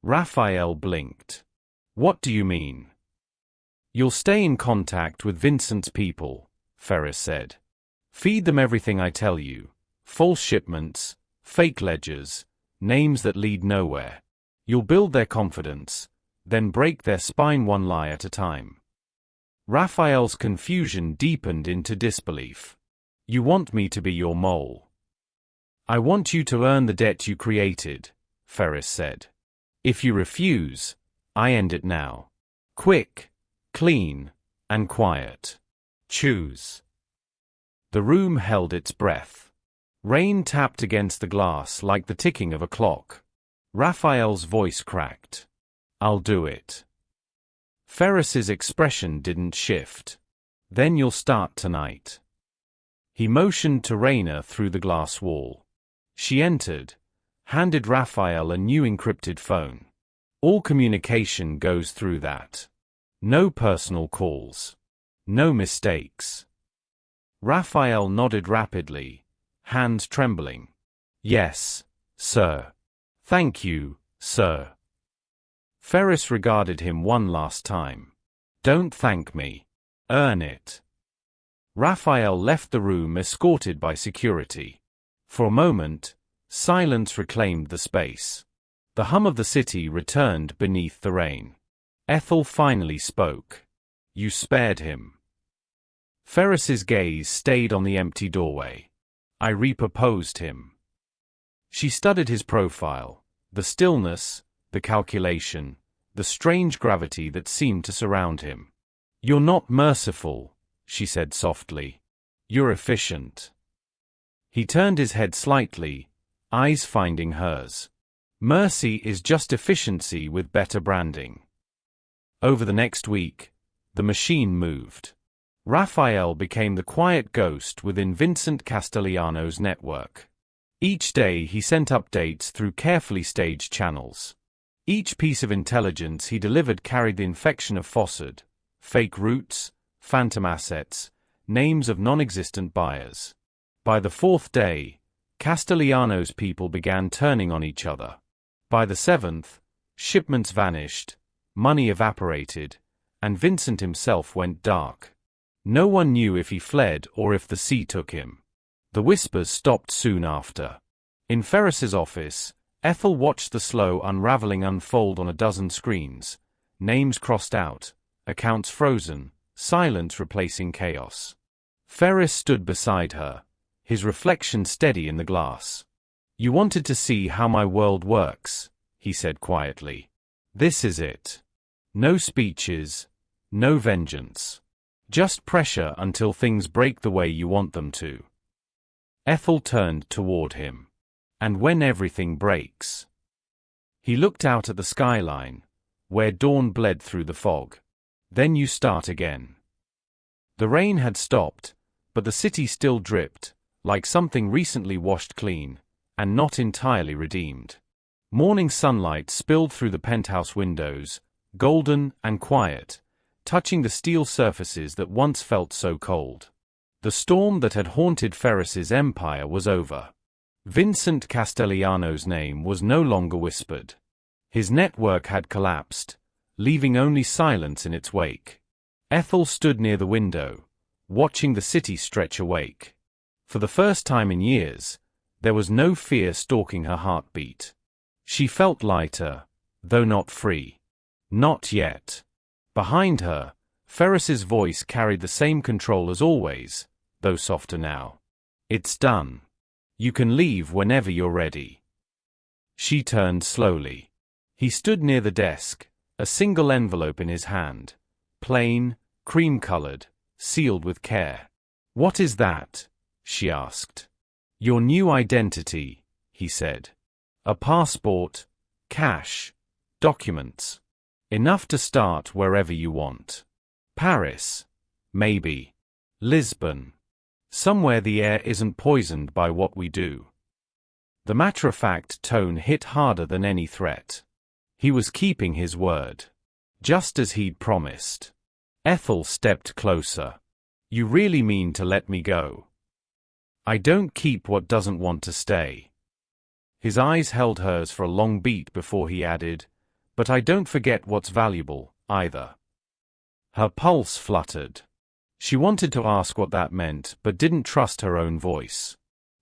C: Raphael blinked. What do you mean? You'll stay in contact with Vincent's people, Ferris said. Feed them everything I tell you. False shipments, fake ledgers, names that lead nowhere. You'll build their confidence, then break their spine one lie at a time. Raphael's confusion deepened into disbelief. You want me to be your mole? I want you to earn the debt you created, Ferris said. If you refuse, I end it now. Quick, clean, and quiet. Choose. The room held its breath. Rain tapped against the glass like the ticking of a clock. Raphael's voice cracked. "I'll do it." Ferris's expression didn't shift. "Then you'll start tonight." He motioned to Raina through the glass wall. She entered, handed Raphael a new encrypted phone. "All communication goes through that. No personal calls. No mistakes." Raphael nodded rapidly, hands trembling. "Yes, sir. Thank you, sir." Ferris regarded him one last time. "Don't thank me. Earn it." Raphael left the room escorted by security. For a moment, silence reclaimed the space. The hum of the city returned beneath the rain. Ethel finally spoke. "You spared him." Ferris's gaze stayed on the empty doorway. "I reproposed him." She studied his profile, the stillness, the calculation, the strange gravity that seemed to surround him. "You're not merciful," she said softly. "You're efficient." He turned his head slightly, eyes finding hers. "Mercy is just efficiency with better branding." Over the next week, the machine moved. Raphael became the quiet ghost within Vincent Castellano's network. Each day he sent updates through carefully staged channels. Each piece of intelligence he delivered carried the infection of falsehood, fake routes, phantom assets, names of non-existent buyers. By the fourth day, Castellano's people began turning on each other. By the seventh, shipments vanished, money evaporated, and Vincent himself went dark. No one knew if he fled or if the sea took him. The whispers stopped soon after. In Ferris's office, Ethel watched the slow unraveling unfold on a dozen screens, names crossed out, accounts frozen, silence replacing chaos. Ferris stood beside her, his reflection steady in the glass. "You wanted to see how my world works," he said quietly. "This is it. No speeches, no vengeance. Just pressure until things break the way you want them to." Ethel turned toward him. "And when everything breaks?" He looked out at the skyline, where dawn bled through the fog. "Then you start again." The rain had stopped, but the city still dripped, like something recently washed clean, and not entirely redeemed. Morning sunlight spilled through the penthouse windows, golden and quiet, touching the steel surfaces that once felt so cold. The storm that had haunted Ferris's empire was over. Vincent Castellano's name was no longer whispered. His network had collapsed, leaving only silence in its wake. Ethel stood near the window, watching the city stretch awake. For the first time in years, there was no fear stalking her heartbeat. She felt lighter, though not free. Not yet. Behind her, Ferris's voice carried the same control as always, though softer now. "It's done. You can leave whenever you're ready." She turned slowly. He stood near the desk, a single envelope in his hand, plain, cream-colored, sealed with care. "What is that?" she asked. "Your new identity," he said. "A passport, cash, documents. Enough to start wherever you want. Paris, maybe. Lisbon. Somewhere the air isn't poisoned by what we do." The matter-of-fact tone hit harder than any threat. He was keeping his word. Just as he'd promised. Ethel stepped closer. "You really mean to let me go?" "I don't keep what doesn't want to stay." His eyes held hers for a long beat before he added, "But I don't forget what's valuable, either." Her pulse fluttered. She wanted to ask what that meant but didn't trust her own voice.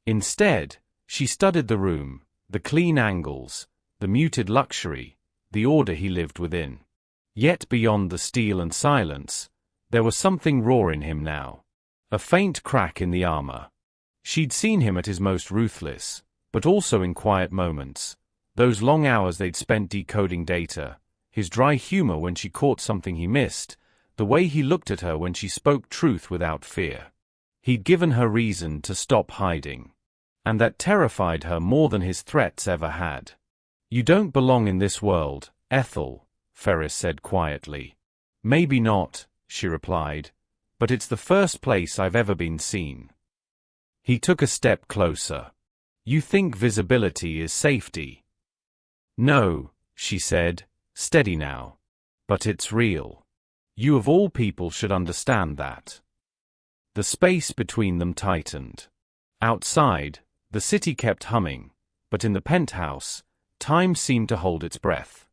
C: Instead, she studied the room, the clean angles, the muted luxury, the order he lived within. Yet beyond the steel and silence, there was something raw in him now. A faint crack in the armor. She'd seen him at his most ruthless, but also in quiet moments. Those long hours they'd spent decoding data, his dry humor when she caught something he missed, the way he looked at her when she spoke truth without fear. He'd given her reason to stop hiding. and that terrified her more than his threats ever had. "You don't belong in this world, Ethel," Ferris said quietly. "Maybe not," she replied, "but it's the first place I've ever been seen." He took a step closer. "You think visibility is safety?" "No," she said, steady now. "But it's real. You of all people should understand that." The space between them tightened. Outside, the city kept humming, but in the penthouse, time seemed to hold its breath.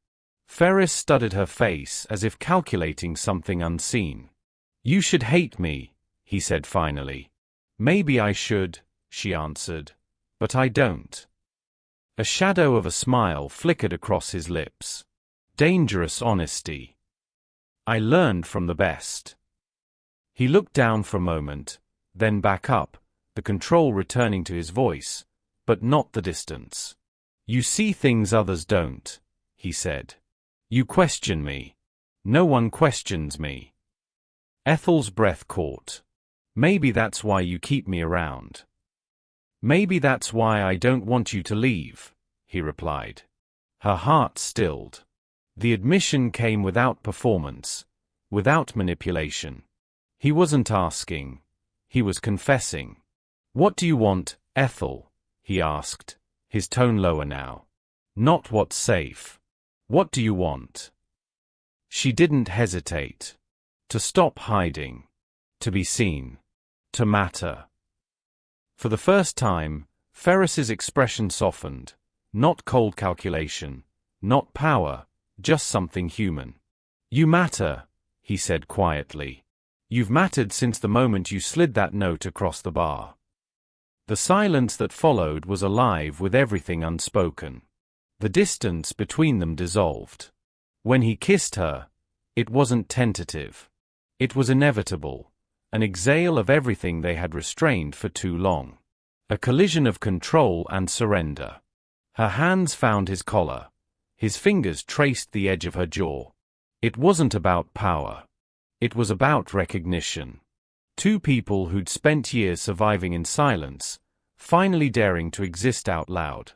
C: Ferris studied her face as if calculating something unseen. "You should hate me," he said finally. "Maybe I should," she answered, "but I don't." A shadow of a smile flickered across his lips. Dangerous honesty. "I learned from the best." He looked down for a moment, then back up, the control returning to his voice, but not the distance. "You see things others don't," he said. "You question me. No one questions me." Ethel's breath caught. "Maybe that's why you keep me around." "Maybe that's why I don't want you to leave," he replied. Her heart stilled. The admission came without performance, without manipulation. He wasn't asking. He was confessing. "What do you want, Ethel?" he asked, his tone lower now. "Not what's safe. What do you want?" She didn't hesitate. To stop hiding. To be seen. To matter. For the first time, Ferris's expression softened. Not cold calculation. Not power. Just something human. "You matter," he said quietly. "You've mattered since the moment you slid that note across the bar." The silence that followed was alive with everything unspoken. The distance between them dissolved. When he kissed her, it wasn't tentative. It was inevitable, an exhale of everything they had restrained for too long. A collision of control and surrender. Her hands found his collar. His fingers traced the edge of her jaw. It wasn't about power. It was about recognition. Two people who'd spent years surviving in silence, finally daring to exist out loud.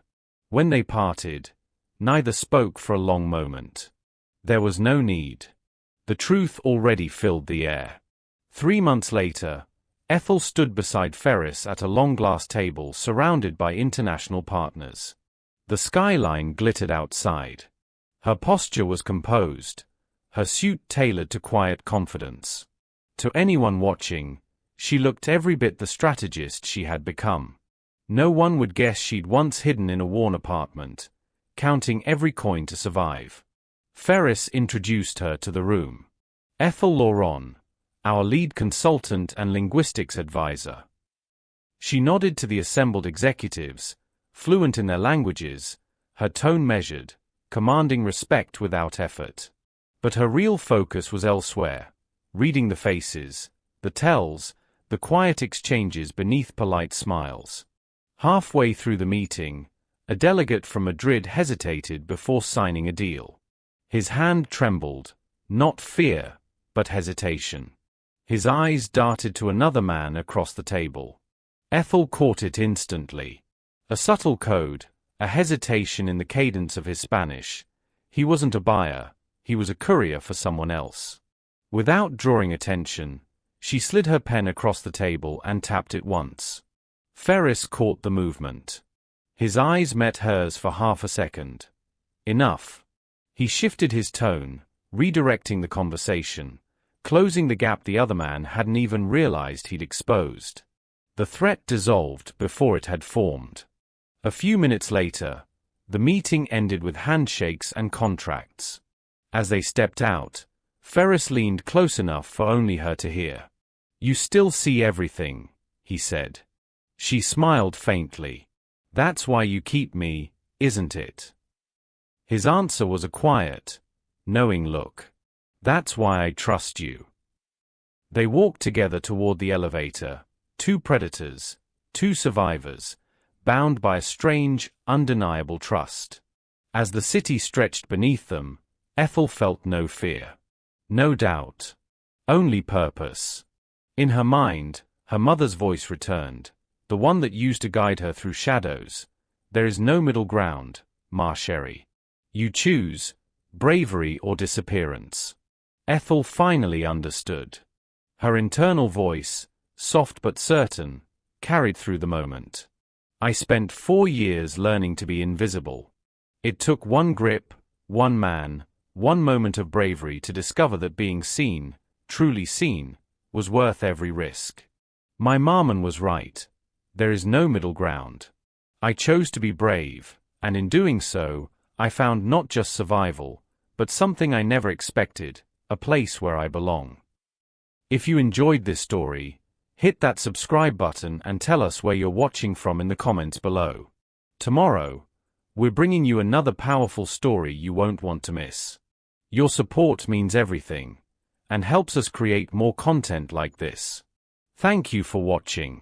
C: When they parted, neither spoke for a long moment. There was no need. The truth already filled the air. 3 months later, Ethel stood beside Ferris at a long glass table surrounded by international partners. The skyline glittered outside. Her posture was composed, her suit tailored to quiet confidence. To anyone watching, she looked every bit the strategist she had become. No one would guess she'd once hidden in a worn apartment, counting every coin to survive. Ferris introduced her to the room. "Ethel Lauron, our lead consultant and linguistics advisor." She nodded to the assembled executives, fluent in their languages, her tone measured, commanding respect without effort. But her real focus was elsewhere, reading the faces, the tells, the quiet exchanges beneath polite smiles. Halfway through the meeting, a delegate from Madrid hesitated before signing a deal. His hand trembled, not fear, but hesitation. His eyes darted to another man across the table. Ethel caught it instantly. A subtle code, a hesitation in the cadence of his Spanish. He wasn't a buyer, he was a courier for someone else. Without drawing attention, she slid her pen across the table and tapped it once. Ferris caught the movement. His eyes met hers for half a second. Enough. He shifted his tone, redirecting the conversation, closing the gap the other man hadn't even realized he'd exposed. The threat dissolved before it had formed. A few minutes later, the meeting ended with handshakes and contracts. As they stepped out, Ferris leaned close enough for only her to hear. "You still see everything," he said. She smiled faintly. "That's why you keep me, isn't it?" His answer was a quiet, knowing look. "That's why I trust you." They walked together toward the elevator, two predators, two survivors, bound by a strange, undeniable trust. As the city stretched beneath them, Ethel felt no fear. No doubt. Only purpose. In her mind, her mother's voice returned. the one that used to guide her through shadows. There is no middle ground, Ma Chérie. You choose bravery or disappearance. Ethel finally understood. Her internal voice, soft but certain, carried through the moment. I spent 4 years learning to be invisible. It took one grip, one man, one moment of bravery to discover that being seen, truly seen, was worth every risk. My Marmon was right. There is no middle ground. I chose to be brave, and in doing so, I found not just survival, but something I never expected, a place where I belong. If you enjoyed this story, hit that subscribe button and tell us where you're watching from in the comments below. Tomorrow, we're bringing you another powerful story you won't want to miss. Your support means everything, and helps us create more content like this. Thank you for watching.